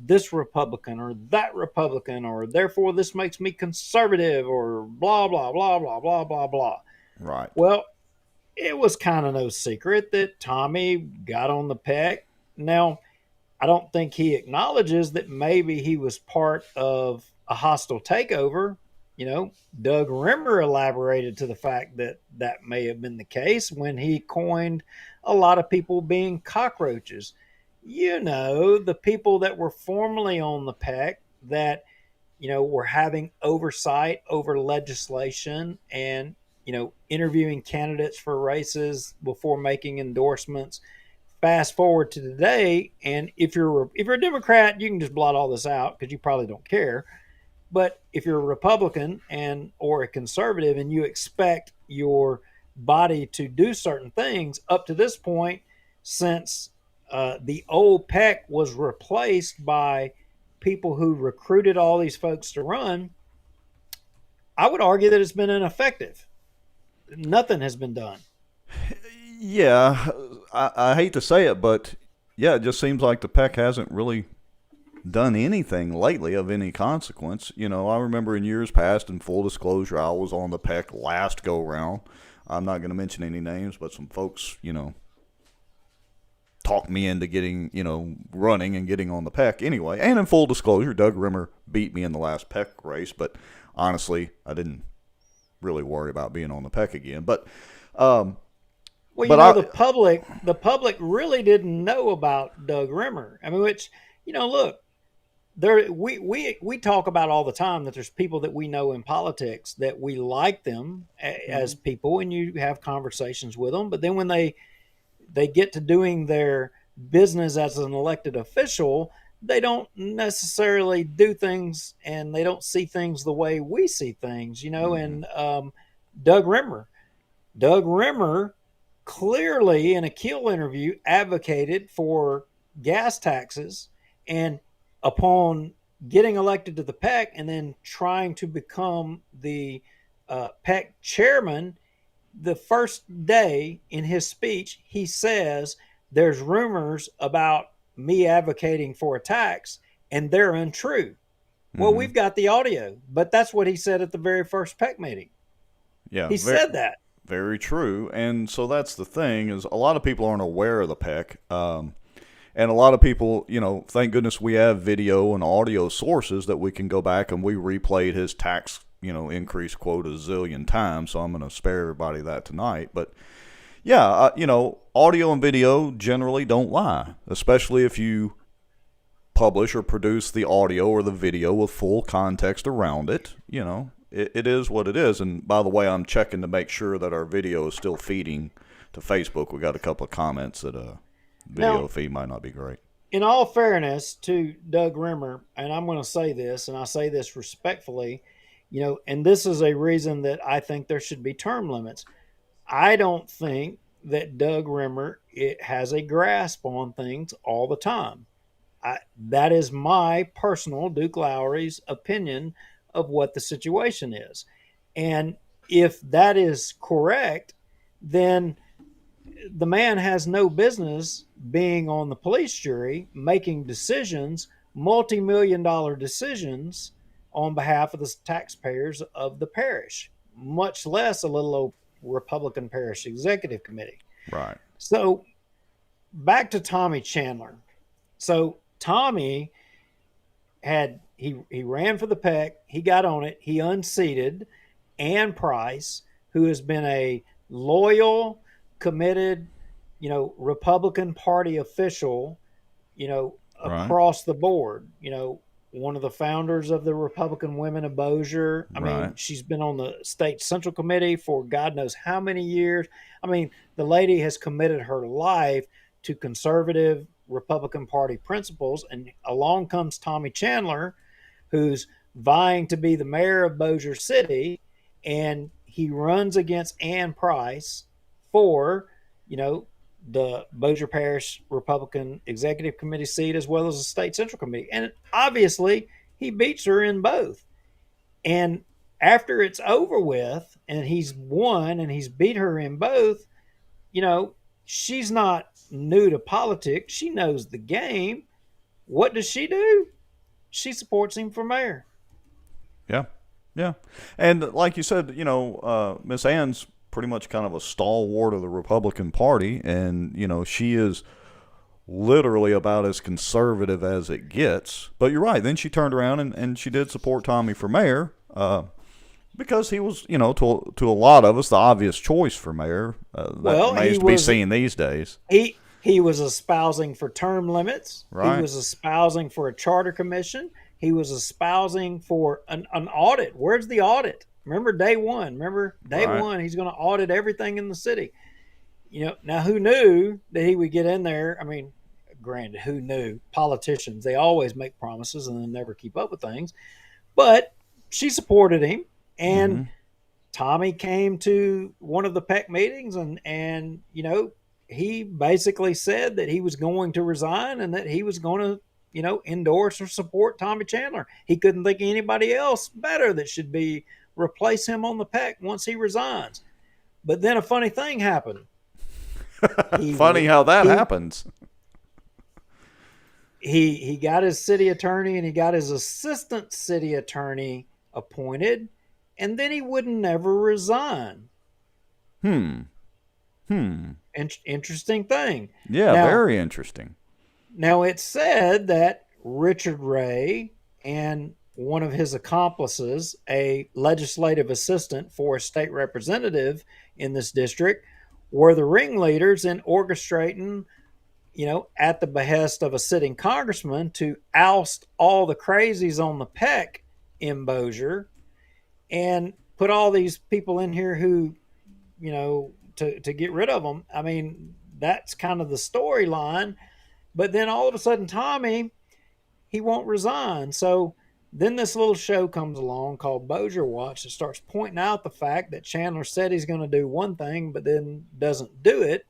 this Republican or that Republican, or therefore this makes me conservative, or blah, blah, blah, blah, blah, blah, blah. Right. Well, it was kind of no secret that Tommy got on the PEC. Now, I don't think he acknowledges that maybe he was part of a hostile takeover. Doug Rimmer elaborated to the fact that that may have been the case when he coined a lot of people being cockroaches. The people that were formerly on the PEC that, were having oversight over legislation and, interviewing candidates for races before making endorsements. Fast forward to today, and if you're a Democrat, you can just blot all this out because you probably don't care. But if you're a Republican or a conservative and you expect your body to do certain things, up to this point, since the old PEC was replaced by people who recruited all these folks to run, I would argue that it's been ineffective. Nothing has been done. Yeah, I hate to say it, but yeah, it just seems like the PEC hasn't really done anything lately of any consequence. I remember in years past, in full disclosure, I was on the PEC last go round. I'm not going to mention any names, but some folks, talked me into getting, running and getting on the PEC anyway. And in full disclosure, Doug Rimmer beat me in the last PEC race, but honestly, I didn't really worry about being on the PEC again. But the public really didn't know about Doug Rimmer. I mean, which, look, we talk about all the time that there's people that we know in politics that we like them as people, and you have conversations with them. But then when they get to doing their business as an elected official, they don't necessarily do things, and they don't see things the way we see things, And Doug Rimmer clearly in a Keel interview advocated for gas taxes, and upon getting elected to the PEC and then trying to become the PEC chairman, the first day in his speech, he says there's rumors about me advocating for a tax and they're untrue. Well, we've got the audio, but that's what he said at the very first PEC meeting. Yeah, he said that. Very true. And so that's the thing, is a lot of people aren't aware of the PEC. And a lot of people, thank goodness we have video and audio sources that we can go back, and we replayed his tax, increase quote a zillion times. So I'm going to spare everybody that tonight. But yeah, audio and video generally don't lie, especially if you publish or produce the audio or the video with full context around it. It is what it is. And by the way, I'm checking to make sure that our video is still feeding to Facebook. We got a couple of comments that video feed might not be great. In all fairness to Doug Rimmer, and I'm going to say this, and I say this respectfully, and this is a reason that I think there should be term limits. I don't think that Doug Rimmer has a grasp on things all the time. that is my personal Duke Lowry's opinion of what the situation is. And if that is correct, then the man has no business being on the police jury making decisions, multi-million dollar decisions on behalf of the taxpayers of the parish, much less a little old Republican parish executive committee. Right. So back to Tommy Chandler. So Tommy he ran for the PEC. He got on it. He unseated Ann Price, who has been a loyal, committed, Republican Party official, across the board. One of the founders of the Republican Women of Bossier. I mean, she's been on the state central committee for God knows how many years. I mean, the lady has committed her life to conservative Republican Party principles. And along comes Tommy Chandler, who's vying to be the mayor of Bossier City. And he runs against Ann Price for, the Bossier Parish Republican Executive Committee seat as well as the State Central Committee. And obviously, he beats her in both. And after it's over with and he's won and he's beat her in both, she's not new to politics. She knows the game. What does she do? She supports him for mayor. Yeah. Yeah. And like you said, Miss Ann's pretty much kind of a stalwart of the Republican Party, and she is literally about as conservative as it gets. But you're right. Then she turned around and she did support Tommy for mayor, because he was, to a lot of us, the obvious choice for mayor. That remains to be seen these days. He was espousing for term limits. Right. He was espousing for a charter commission. He was espousing for an audit. Where's the audit? Remember day one. He's going to audit everything in the city. Now who knew that he would get in there? I mean, granted, who knew? Politicians, they always make promises and then never keep up with things. But she supported him, and Tommy came to one of the PEC meetings, and he basically said that he was going to resign and that he was going to endorse or support Tommy Chandler. He couldn't think of anybody else better that should replace him on the PEC once he resigns. But then a funny thing happened. Funny how that happens. He got his city attorney and he got his assistant city attorney appointed, and then he would never resign. Interesting thing. Yeah, now, very interesting. Now, it's said that Richard Ray and one of his accomplices, a legislative assistant for a state representative in this district, were the ringleaders in orchestrating, at the behest of a sitting congressman, to oust all the crazies on the PEC in Bossier and put all these people in here who, to get rid of them. I mean, that's kind of the storyline. But then all of a sudden, Tommy, he won't resign. So then this little show comes along called Bossier Watch that starts pointing out the fact that Chandler said he's going to do one thing, but then doesn't do it.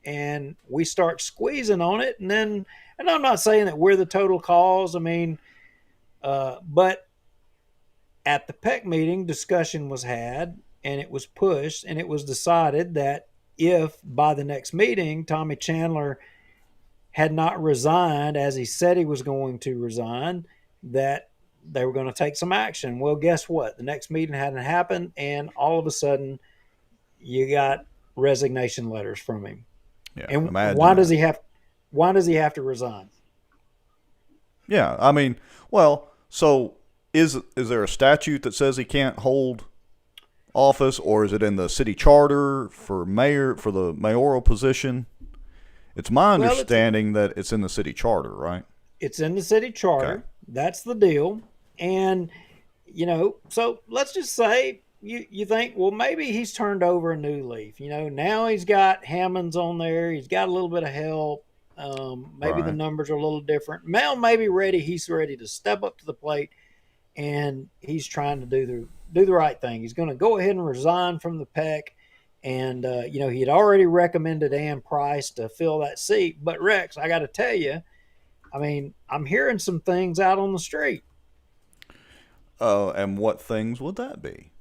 And we start squeezing on it. And I'm not saying that we're the total cause. I mean, but at the PEC meeting, discussion was had and it was pushed, and it was decided that if by the next meeting, Tommy Chandler had not resigned as he said he was going to resign, that they were going to take some action. Well, guess what? The next meeting hadn't happened, and all of a sudden you got resignation letters from him. Yeah, and why does he have to resign? Yeah, I mean, well, so is there a statute that says he can't hold office, or is it in the city charter for the mayoral position? It's my understanding that it's in the city charter, right? It's in the city charter. Okay. That's the deal. And, so let's just say you think, well, maybe he's turned over a new leaf. Now he's got Hammonds on there. He's got a little bit of help. Maybe the numbers are a little different. Mel may be ready. He's ready to step up to the plate, and he's trying to do the right thing. He's going to go ahead and resign from the PEC. And, he had already recommended Ann Price to fill that seat. But, Rex, I got to tell you, I mean, I'm hearing some things out on the street. And what things would that be?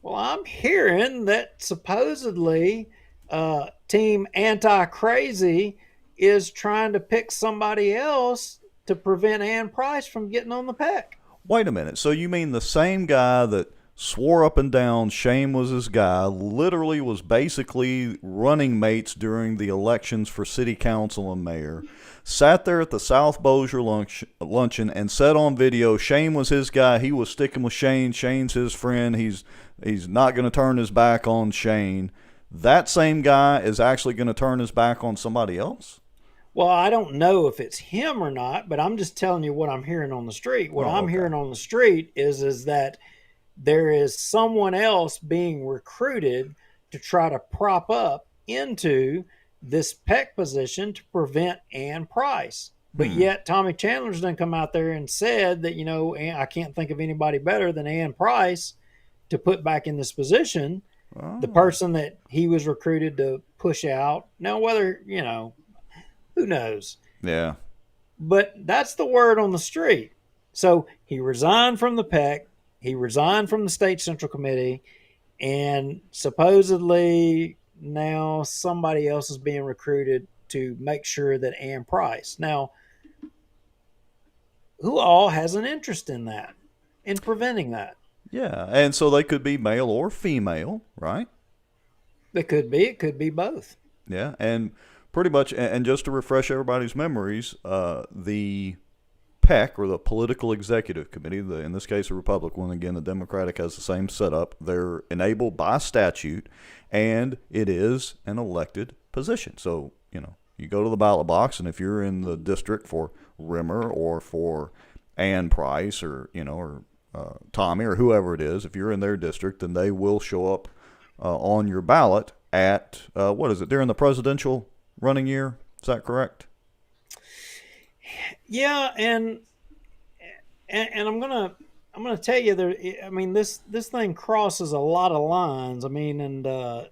Well, I'm hearing that supposedly Team Anti Crazy is trying to pick somebody else to prevent Ann Price from getting on the peck. Wait a minute. So you mean the same guy that swore up and down Shane was his guy, literally was basically running mates during the elections for city council and mayor, sat there at the South Bossier luncheon and said on video Shane was his guy, he was sticking with Shane, Shane's his friend, he's not going to turn his back on Shane. That same guy is actually going to turn his back on somebody else? Well, I don't know if it's him or not, but I'm just telling you what I'm hearing on the street. What I'm hearing on the street is that there is someone else being recruited to try to prop up into this peck position to prevent Ann Price. But yet Tommy Chandler's done come out there and said that, I can't think of anybody better than Ann Price to put back in this position. The person that he was recruited to push out. Now, whether, who knows? Yeah. But that's the word on the street. So he resigned from the PEC. He resigned from the State Central Committee. And supposedly now somebody else is being recruited to make sure that Ann Price. Now, who all has an interest in that, in preventing that? Yeah. And so they could be male or female, right? It could be. It could be both. Yeah. And pretty much, and just to refresh everybody's memories, the PEC, or the Political Executive Committee, in this case a Republican, again the Democratic has the same setup. They're enabled by statute, and it is an elected position. So, you go to the ballot box, and if you're in the district for Rimmer or for Ann Price or Tommy or whoever it is, if you're in their district, then they will show up on your ballot at, during the presidential running year. Is that correct? Yeah, and I'm gonna tell you there. I mean, this thing crosses a lot of lines. I mean, and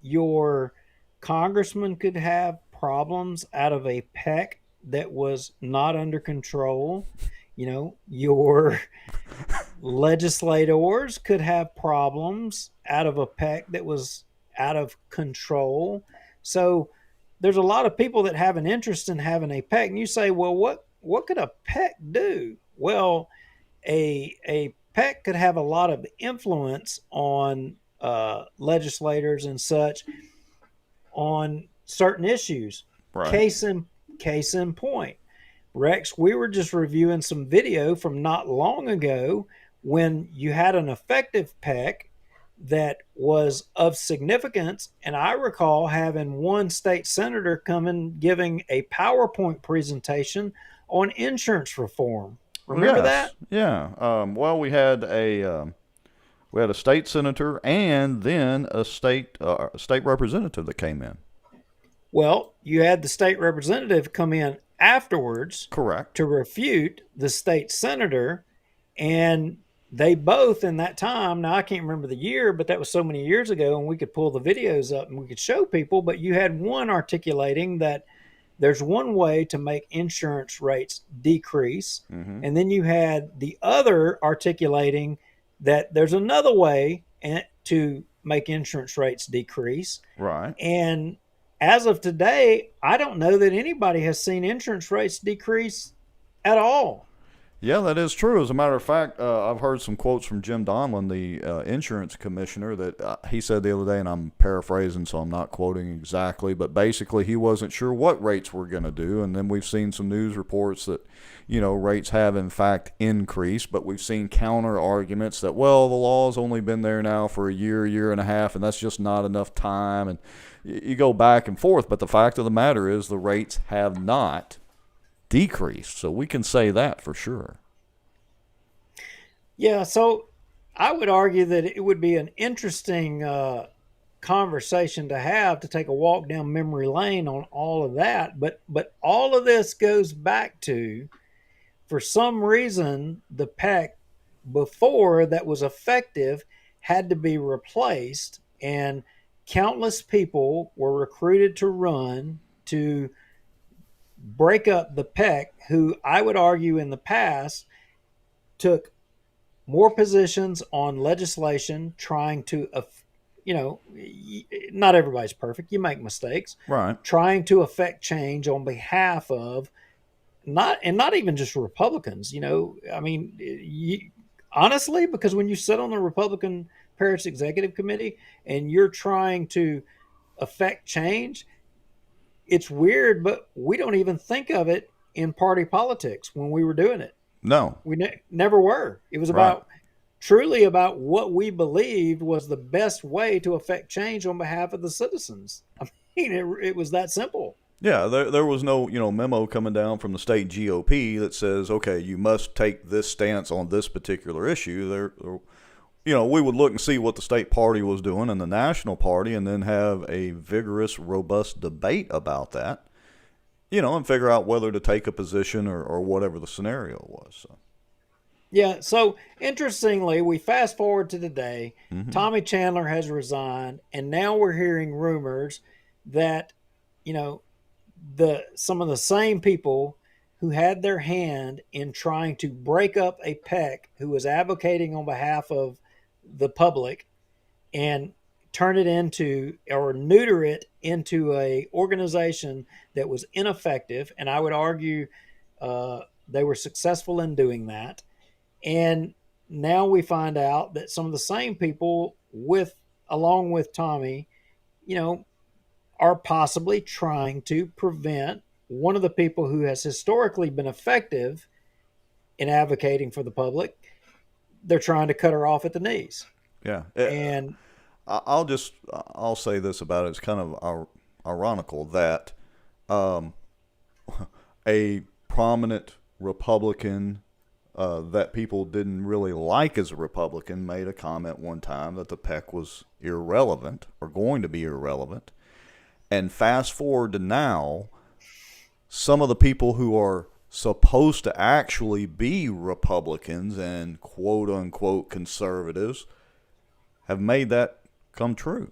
your congressman could have problems out of a PEC that was not under control. Your legislators could have problems out of a PEC that was out of control. So there's a lot of people that have an interest in having a PEC. And you say, well, what could a PEC do? Well, a PEC could have a lot of influence on legislators and such on certain issues. Right. Case in point. Rex, we were just reviewing some video from not long ago when you had an effective PEC that was of significance, and I recall having one state senator come in giving a PowerPoint presentation on insurance reform. Remember that? Yeah. Well, we had a state senator and then a state representative that came in. Well, you had the state representative come in afterwards, correct, to refute the state senator, and they both in that time, now I can't remember the year, but that was so many years ago, and we could pull the videos up and we could show people, but you had one articulating that there's one way to make insurance rates decrease, and then you had the other articulating that there's another way to make insurance rates decrease. Right. And as of today, I don't know that anybody has seen insurance rates decrease at all. Yeah, that is true. As a matter of fact, I've heard some quotes from Jim Donlin, the insurance commissioner, that he said the other day, and I'm paraphrasing, so I'm not quoting exactly, but basically he wasn't sure what rates were going to do. And then we've seen some news reports that, rates have in fact increased, but we've seen counter arguments that, well, the law's only been there now for a year and a half, and that's just not enough time. And you go back and forth, but the fact of the matter is the rates have not decreased. So we can say that for sure. Yeah, so I would argue that it would be an interesting conversation to have, to take a walk down memory lane on all of that. But all of this goes back to, for some reason, the PEC before that was effective had to be replaced, and countless people were recruited to run to break up the PEC, who I would argue in the past took more positions on legislation trying to, not everybody's perfect. You make mistakes. Right. Trying to affect change on behalf of not even just Republicans. Honestly, because when you sit on the Republican Parish Executive Committee and you're trying to affect change, it's weird, but we don't even think of it in party politics when we were doing it. No. We never were. It was truly about what we believed was the best way to affect change on behalf of the citizens. I mean, it was that simple. Yeah, there was no, memo coming down from the state GOP that says, okay, you must take this stance on this particular issue. We would look and see what the state party was doing and the national party, and then have a vigorous, robust debate about that, and figure out whether to take a position or whatever the scenario was. So. Yeah, so interestingly, we fast forward to today. Mm-hmm. Tommy Chandler has resigned, and now we're hearing rumors that, some of the same people who had their hand in trying to break up a PEC, who was advocating on behalf of the public, and turn it into, or neuter it into, a organization that was ineffective. And I would argue they were successful in doing that. And now we find out that some of the same people, along with Tommy, are possibly trying to prevent one of the people who has historically been effective in advocating for the public. They're trying to cut her off at the knees. Yeah. And I'll say this about it. It's kind of ironical that a prominent Republican that people didn't really like as a Republican made a comment one time that the PEC was irrelevant or going to be irrelevant. And fast forward to now, some of the people who are supposed to actually be Republicans and quote-unquote conservatives have made that come true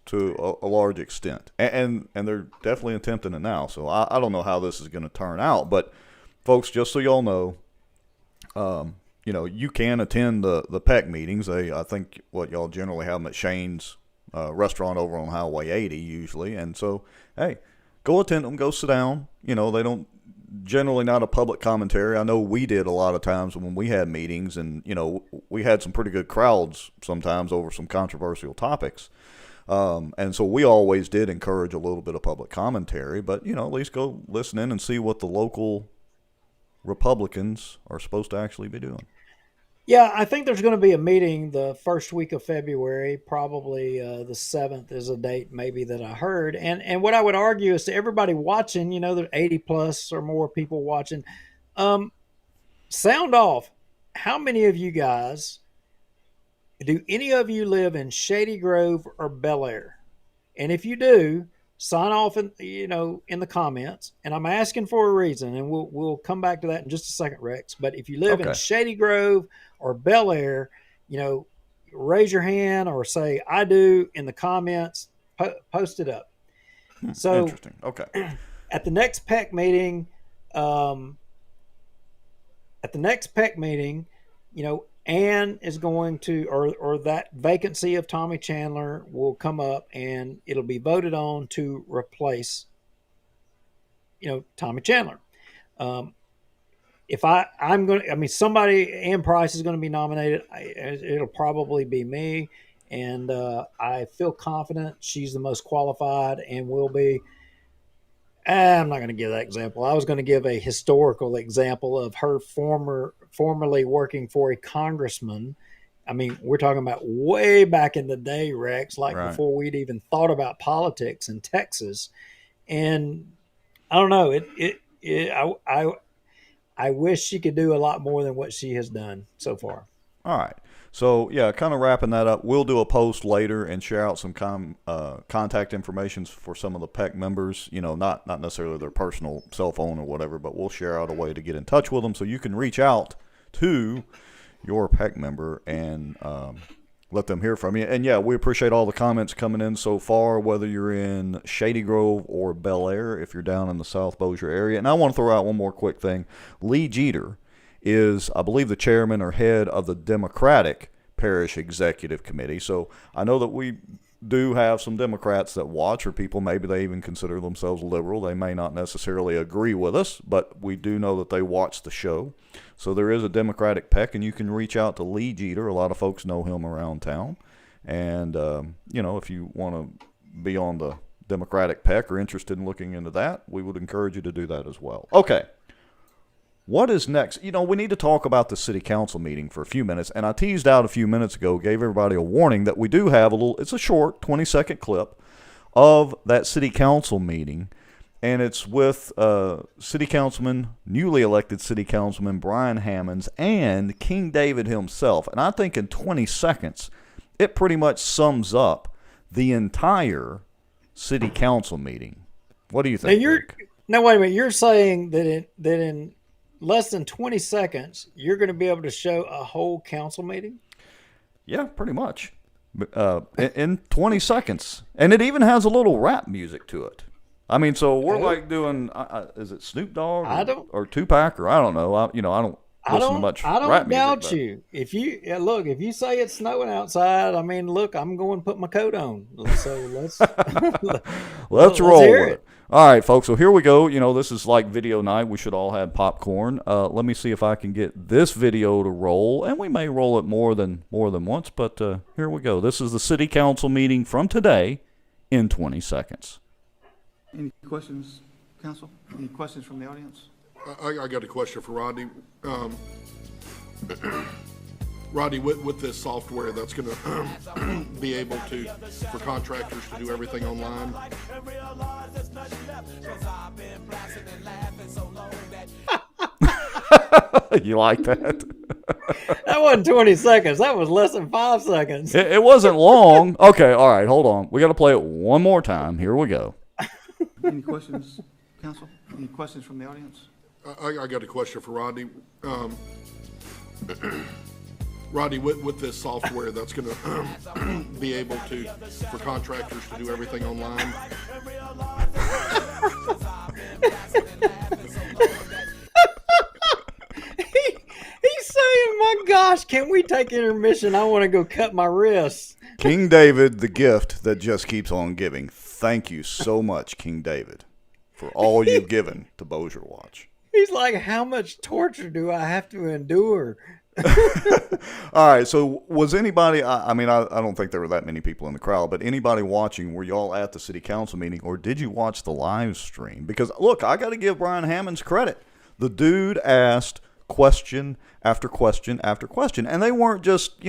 to a large extent. And they're definitely attempting it now. So I don't know how this is going to turn out. But, folks, just so y'all know, you can attend the PEC meetings. I think y'all generally have them at Shane's restaurant over on Highway 80 usually. And so, hey, go attend them, go sit down. They don't generally not a public commentary. I know we did a lot of times when we had meetings, and we had some pretty good crowds sometimes over some controversial topics. And so we always did encourage a little bit of public commentary, but at least go listen in and see what the local Republicans are supposed to actually be doing. Yeah, I think there's going to be a meeting the first week of February, probably the 7th is a date maybe that I heard. And what I would argue is to everybody watching, there are 80 plus or more people watching, sound off. How many of you guys, do any of you live in Shady Grove or Bel Air? And if you do, sign off in the comments. And I'm asking for a reason, and we'll come back to that in just a second, Rex. But if you live in Shady Grove or Bel Air, raise your hand or say I do in the comments. Post it up. So interesting. Okay. At the next PEC meeting, Ann is going to, or that vacancy of Tommy Chandler will come up, and it'll be voted on to replace, Tommy Chandler. If somebody, Ann Price is going to be nominated. It'll probably be me, and I feel confident she's the most qualified and will be. I'm not going to give that example. I was going to give a historical example of her formerly working for a congressman. I mean, we're talking about way back in the day, Rex, before we'd even thought about politics in Texas. And I don't know, I wish she could do a lot more than what she has done so far. All right. So, yeah, kind of wrapping that up, we'll do a post later and share out some contact information for some of the PEC members, not necessarily their personal cell phone or whatever, but we'll share out a way to get in touch with them so you can reach out to your PEC member and let them hear from you. And yeah, we appreciate all the comments coming in so far, whether you're in Shady Grove or Bel Air, if you're down in the South Bossier area. And I want to throw out one more quick thing. Lee Jeter is, I believe, the chairman or head of the Democratic Parish Executive Committee. So I know that we do have some Democrats that watch, or people maybe they even consider themselves liberal. They may not necessarily agree with us, but we do know that they watch the show. So there is a Democratic PEC, and you can reach out to Lee Jeter. A lot of folks know him around town. And, if you want to be on the Democratic PEC or interested in looking into that, we would encourage you to do that as well. Okay. What is next? We need to talk about the city council meeting for a few minutes. And I teased out a few minutes ago, gave everybody a warning that we do have it's a short 20-second clip of that city council meeting. And it's with newly elected city councilman Brian Hammonds and King David himself. And I think in 20 seconds, it pretty much sums up the entire city council meeting. What do you think? Now wait a minute. You're saying that in less than 20 seconds, you're going to be able to show a whole council meeting? Yeah, pretty much. In 20 seconds. And it even has a little rap music to it. I mean, so we're like doing, is it Snoop Dogg or Tupac, or I don't know. I don't listen to much rap music. I don't doubt you. If you say it's snowing outside, I mean, look, I'm going to put my coat on. So let's roll with it. All right, folks, so here we go. This is like video night. We should all have popcorn. Let me see if I can get this video to roll, and we may roll it more than once, but here we go. This is the city council meeting from today in 20 seconds. Any questions, council? Any questions from the audience? I got a question for Rodney. Rodney, with this software that's going to be able for contractors to do everything online. You like that? That wasn't 20 seconds. That was less than 5 seconds. It wasn't long. Okay, all right, hold on. We got to play it one more time. Here we go. Any questions, council? Any questions from the audience? I got a question for Rodney. Rodney, with this software that's going to be able for contractors to do everything online. He's saying, my gosh, can we take intermission? I want to go cut my wrists. King David, the gift that just keeps on giving. Thank you so much, King David, for all you've given to Bossier Watch. He's like, how much torture do I have to endure? All right, so was anybody, I don't think there were that many people in the crowd, but anybody watching, were y'all at the city council meeting, or did you watch the live stream? Because, look, I got to give Brian Hammonds credit. The dude asked question after question after question, and they weren't just,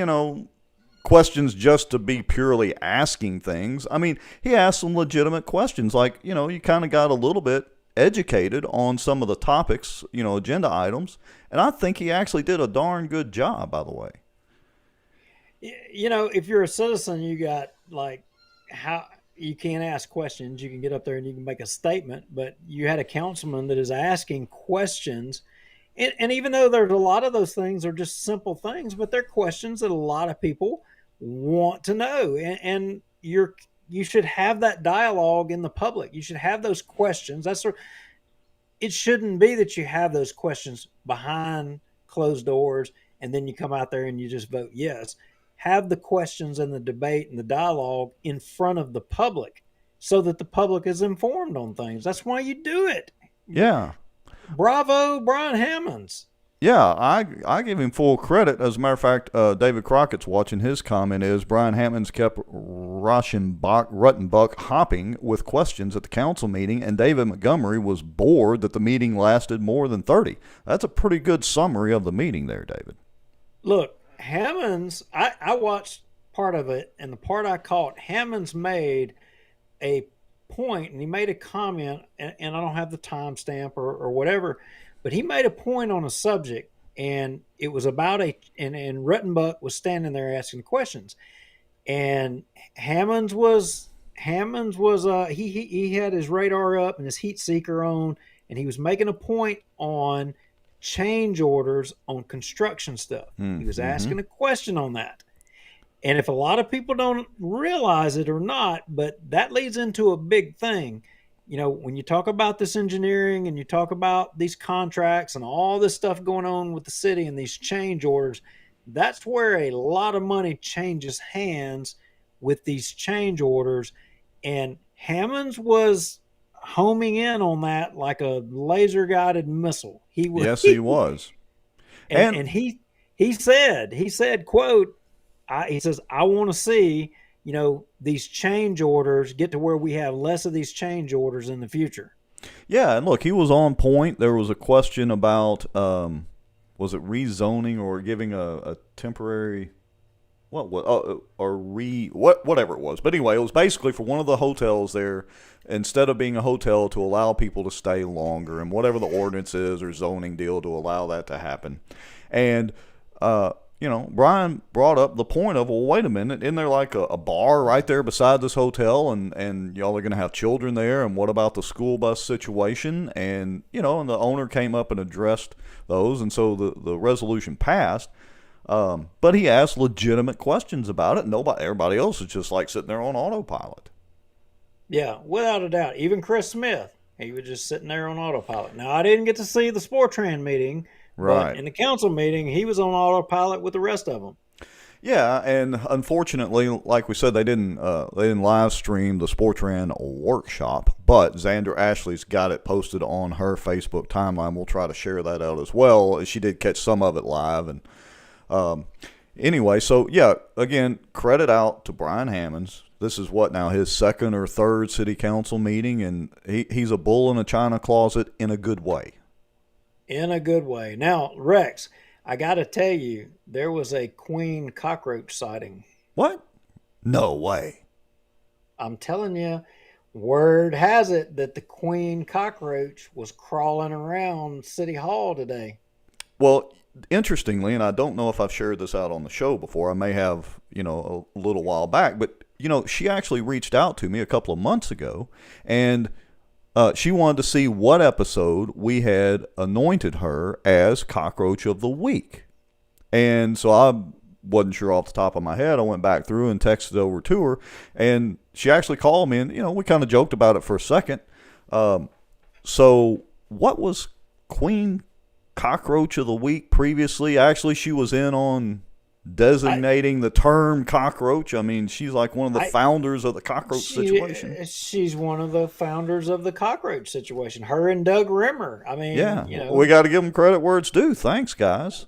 questions just to be purely asking things. I mean, he asked some legitimate questions, like, you kind of got a little bit educated on some of the topics, agenda items, and I think he actually did a darn good job, by the way. If you're a citizen, you got how you can't ask questions. You can get up there and you can make a statement, but you had a councilman that is asking questions. And even though there's a lot of those things are just simple things, but they're questions that a lot of people want to know. And you should have that dialogue in the public. You should have those questions. It shouldn't be that you have those questions behind closed doors and then you come out there and you just vote yes. Have the questions and the debate and the dialogue in front of the public so that the public is informed on things. That's why you do it. Yeah. Bravo, Brian Hammonds. Yeah, I give him full credit. As a matter of fact, David Crockett's watching. His comment is Brian Hammonds kept Ruttenbuck hopping with questions at the council meeting, and David Montgomery was bored that the meeting lasted more than 30. That's a pretty good summary of the meeting there, David. Look, Hammonds, I watched part of it, and the part I caught, Hammonds made a point, and he made a comment, and I don't have the timestamp or whatever, but he made a point on a subject, and it was about and Ruttenbuck was standing there asking questions, and Hammonds was he had his radar up and his heat seeker on, and he was making a point on change orders on construction stuff. He was asking a question on that, And if a lot of people don't realize it or not, but that leads into a big thing. When you talk about this engineering and you talk about these contracts and all this stuff going on with the city and these change orders, that's where a lot of money changes hands with these change orders. And Hammonds was homing in on that like a laser guided missile. He was. Yes, he was. And he said, quote, he says, I want to see, these change orders get to where we have less of these change orders in the future. Yeah, and look, he was on point. There was a question about, was it rezoning or giving a temporary, whatever it was. But anyway, it was basically for one of the hotels there, instead of being a hotel, to allow people to stay longer, and whatever the ordinance is or zoning deal to allow that to happen. And, Brian brought up the point of, well, wait a minute, isn't there like a bar right there beside this hotel, and y'all are going to have children there, and what about the school bus situation? And, and the owner came up and addressed those, and so the resolution passed. But he asked legitimate questions about it, and everybody else is just like sitting there on autopilot. Yeah, without a doubt. Even Chris Smith, he was just sitting there on autopilot. Now, I didn't get to see the Sportran meeting, right? But in the council meeting, he was on autopilot with the rest of them. Yeah, and unfortunately, like we said, they didn't live stream the Sportran workshop, but Xander Ashley's got it posted on her Facebook timeline. We'll try to share that out as well. She did catch some of it live, and anyway, so yeah, again, credit out to Brian Hammonds. This is his second or third city council meeting, and he's a bull in a china closet in a good way. In a good way. Now, Rex, I got to tell you, there was a queen cockroach sighting. What? No way. I'm telling you, word has it that the queen cockroach was crawling around City Hall today. Well, interestingly, and I don't know if I've shared this out on the show before, I may have, a little while back, but, she actually reached out to me a couple of months ago, and she wanted to see what episode we had anointed her as Cockroach of the Week. And so I wasn't sure off the top of my head. I went back through and texted over to her, and she actually called me, and, we kind of joked about it for a second. So what was Queen Cockroach of the Week previously? Actually, she was in on designating the term cockroach. I mean, she's like one of the founders of the cockroach situation. She's one of the founders of the cockroach situation. Her and Doug Rimmer. I mean, yeah, we got to give them credit where it's due. Thanks, guys.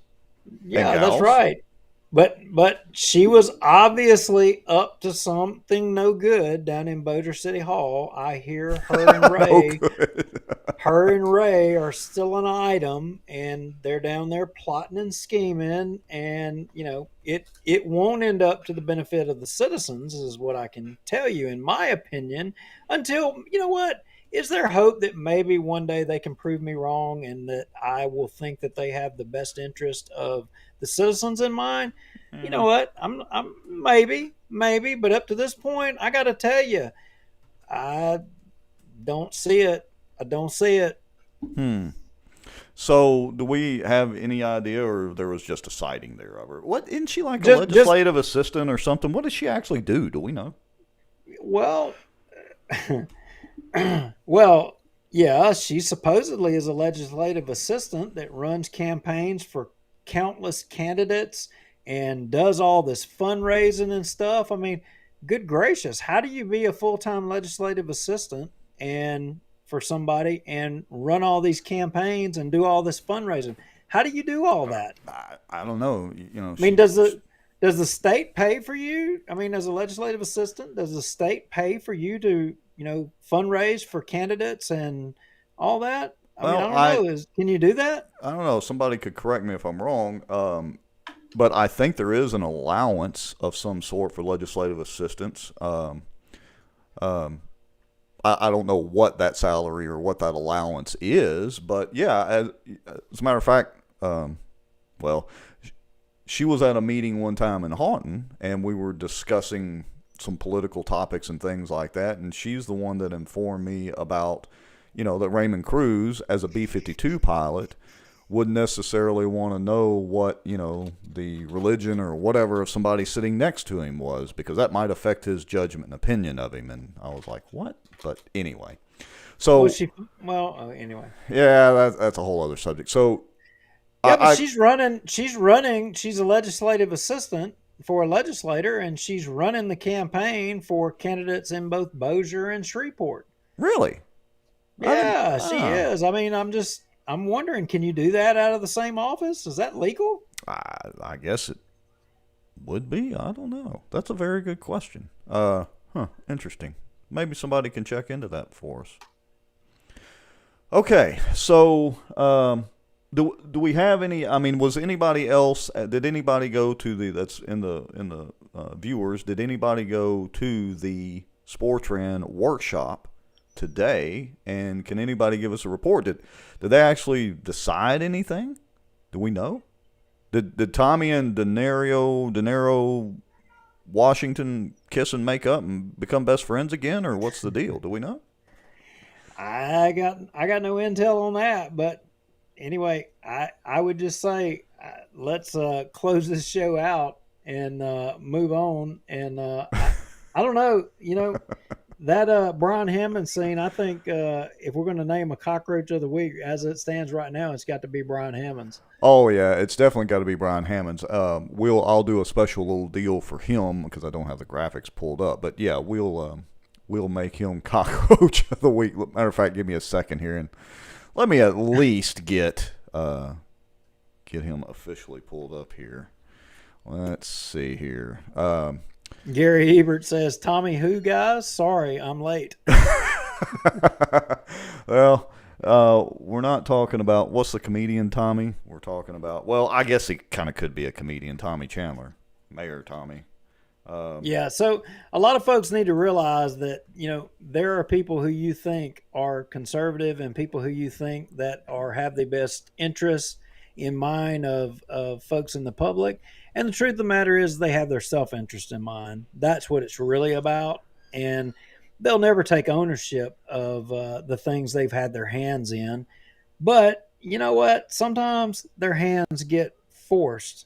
Yeah, that's right. But she was obviously up to something no good down in Bossier City Hall. I hear her and Ray, her and Ray are still an item, and they're down there plotting and scheming, and it won't end up to the benefit of the citizens, is what I can tell you, in my opinion. Until is there hope that maybe one day they can prove me wrong, and that I will think that they have the best interest of the citizens in mind? You know what? I'm maybe, but up to this point, I got to tell you, I don't see it. So, do we have any idea, or there was just a sighting there of her? What, isn't she like a legislative assistant or something? What does she actually do? Do we know? Well, yeah, she supposedly is a legislative assistant that runs campaigns for countless candidates and does all this fundraising and stuff. I mean, good gracious, how do you be a full-time legislative assistant and for somebody and run all these campaigns and do all this fundraising? How do you do all that? I don't know. I mean, does the state pay for you? I mean, as a legislative assistant, does the state pay for you to, fundraise for candidates and all that? I mean, I don't know. Can you do that? I don't know. Somebody could correct me if I'm wrong. But I think there is an allowance of some sort for legislative assistants. I don't know what that salary or what that allowance is, but yeah, as a matter of fact, she was at a meeting one time in Houghton, and we were discussing some political topics and things like that, and she's the one that informed me about, that Raymond Cruz, as a B-52 pilot, wouldn't necessarily want to know what, the religion or whatever of somebody sitting next to him was, because that might affect his judgment and opinion of him. And I was like, what? But anyway. So, anyway. Yeah, that's a whole other subject. So, yeah, but she's running. She's a legislative assistant for a legislator, and she's running the campaign for candidates in both Bossier and Shreveport. Really? Yeah, she is. I mean, I'm wondering, can you do that out of the same office? Is that legal? I guess it would be. I don't know. That's a very good question. Interesting. Maybe somebody can check into that for us. Okay, so do we have any? I mean, was anybody else? Did anybody go to that's in the viewers? Did anybody go to the Sportran workshop today? And can anybody give us a report? Did they actually decide anything? Do we know? Did Tommy and De Niro Washington kiss and make up and become best friends again, or what's the deal? Do we know? I got no intel on that, but anyway, I would just say let's close this show out and move on. And I don't know, that Brian Hammond scene. I think if we're going to name a cockroach of the week, as it stands right now, it's got to be Brian Hammond's. Oh yeah, it's definitely got to be Brian Hammond's. I'll do a special little deal for him because I don't have the graphics pulled up. But yeah, we'll make him cockroach of the week. Matter of fact, give me a second here and let me at least get him officially pulled up here. Let's see here. Gary Ebert says, Tommy who, guys? Sorry, I'm late. Well, we're not talking about, what's the comedian Tommy? We're talking about, well, I guess he kind of could be a comedian, Tommy Chandler. Mayor Tommy. Yeah, so a lot of folks need to realize that, there are people who you think are conservative and people who you think that have the best interests in mind of folks in the public. And the truth of the matter is they have their self-interest in mind. That's what it's really about. And they'll never take ownership of the things they've had their hands in. But you know what? Sometimes their hands get forced,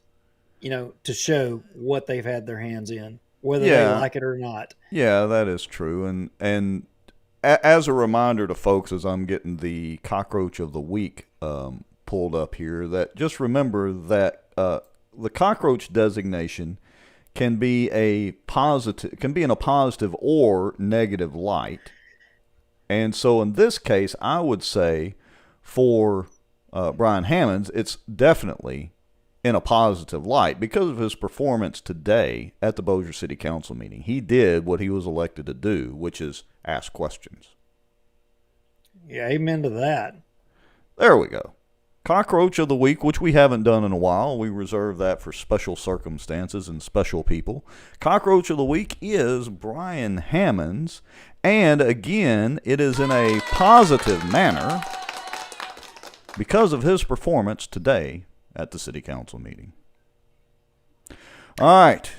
to show what they've had their hands in, whether they like it or not. Yeah, that is true. And as a reminder to folks, as I'm getting the cockroach of the week pulled up here, that just remember that the cockroach designation can be in a positive or negative light. And so in this case, I would say for Brian Hammond's, it's definitely in a positive light because of his performance today at the Bossier City Council meeting. He did what he was elected to do, which is ask questions. Yeah, amen to that. There we go. Cockroach of the week, which we haven't done in a while. We reserve that for special circumstances and special people. Cockroach of the week is Brian Hammond's. And again, it is in a positive manner because of his performance today at the city council meeting. All right.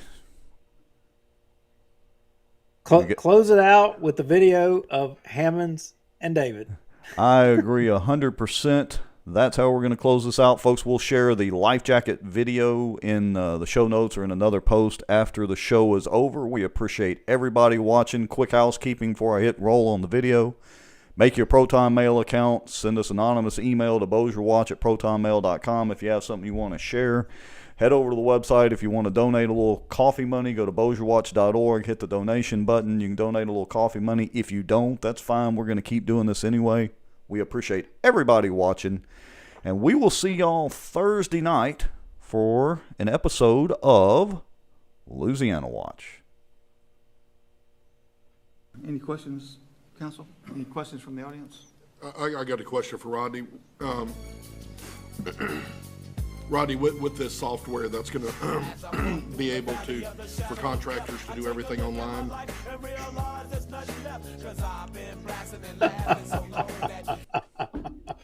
Close it out with the video of Hammonds and David. I agree 100%. That's how we're going to close this out, folks. We'll share the life jacket video in the show notes or in another post after the show is over. We appreciate everybody watching. Quick housekeeping before I hit roll on the video. Make your Proton Mail account. Send us anonymous email to BossierWatch@protonmail.com if you have something you want to share. Head over to the website if you want to donate a little coffee money. Go to BossierWatch.org. Hit the donation button. You can donate a little coffee money. If you don't, that's fine. We're going to keep doing this anyway. We appreciate everybody watching. And we will see y'all Thursday night for an episode of Louisiana Watch. Any questions, council? Any questions from the audience? I got a question for Rodney. Rodney, with this software that's going to be able for contractors to do everything online.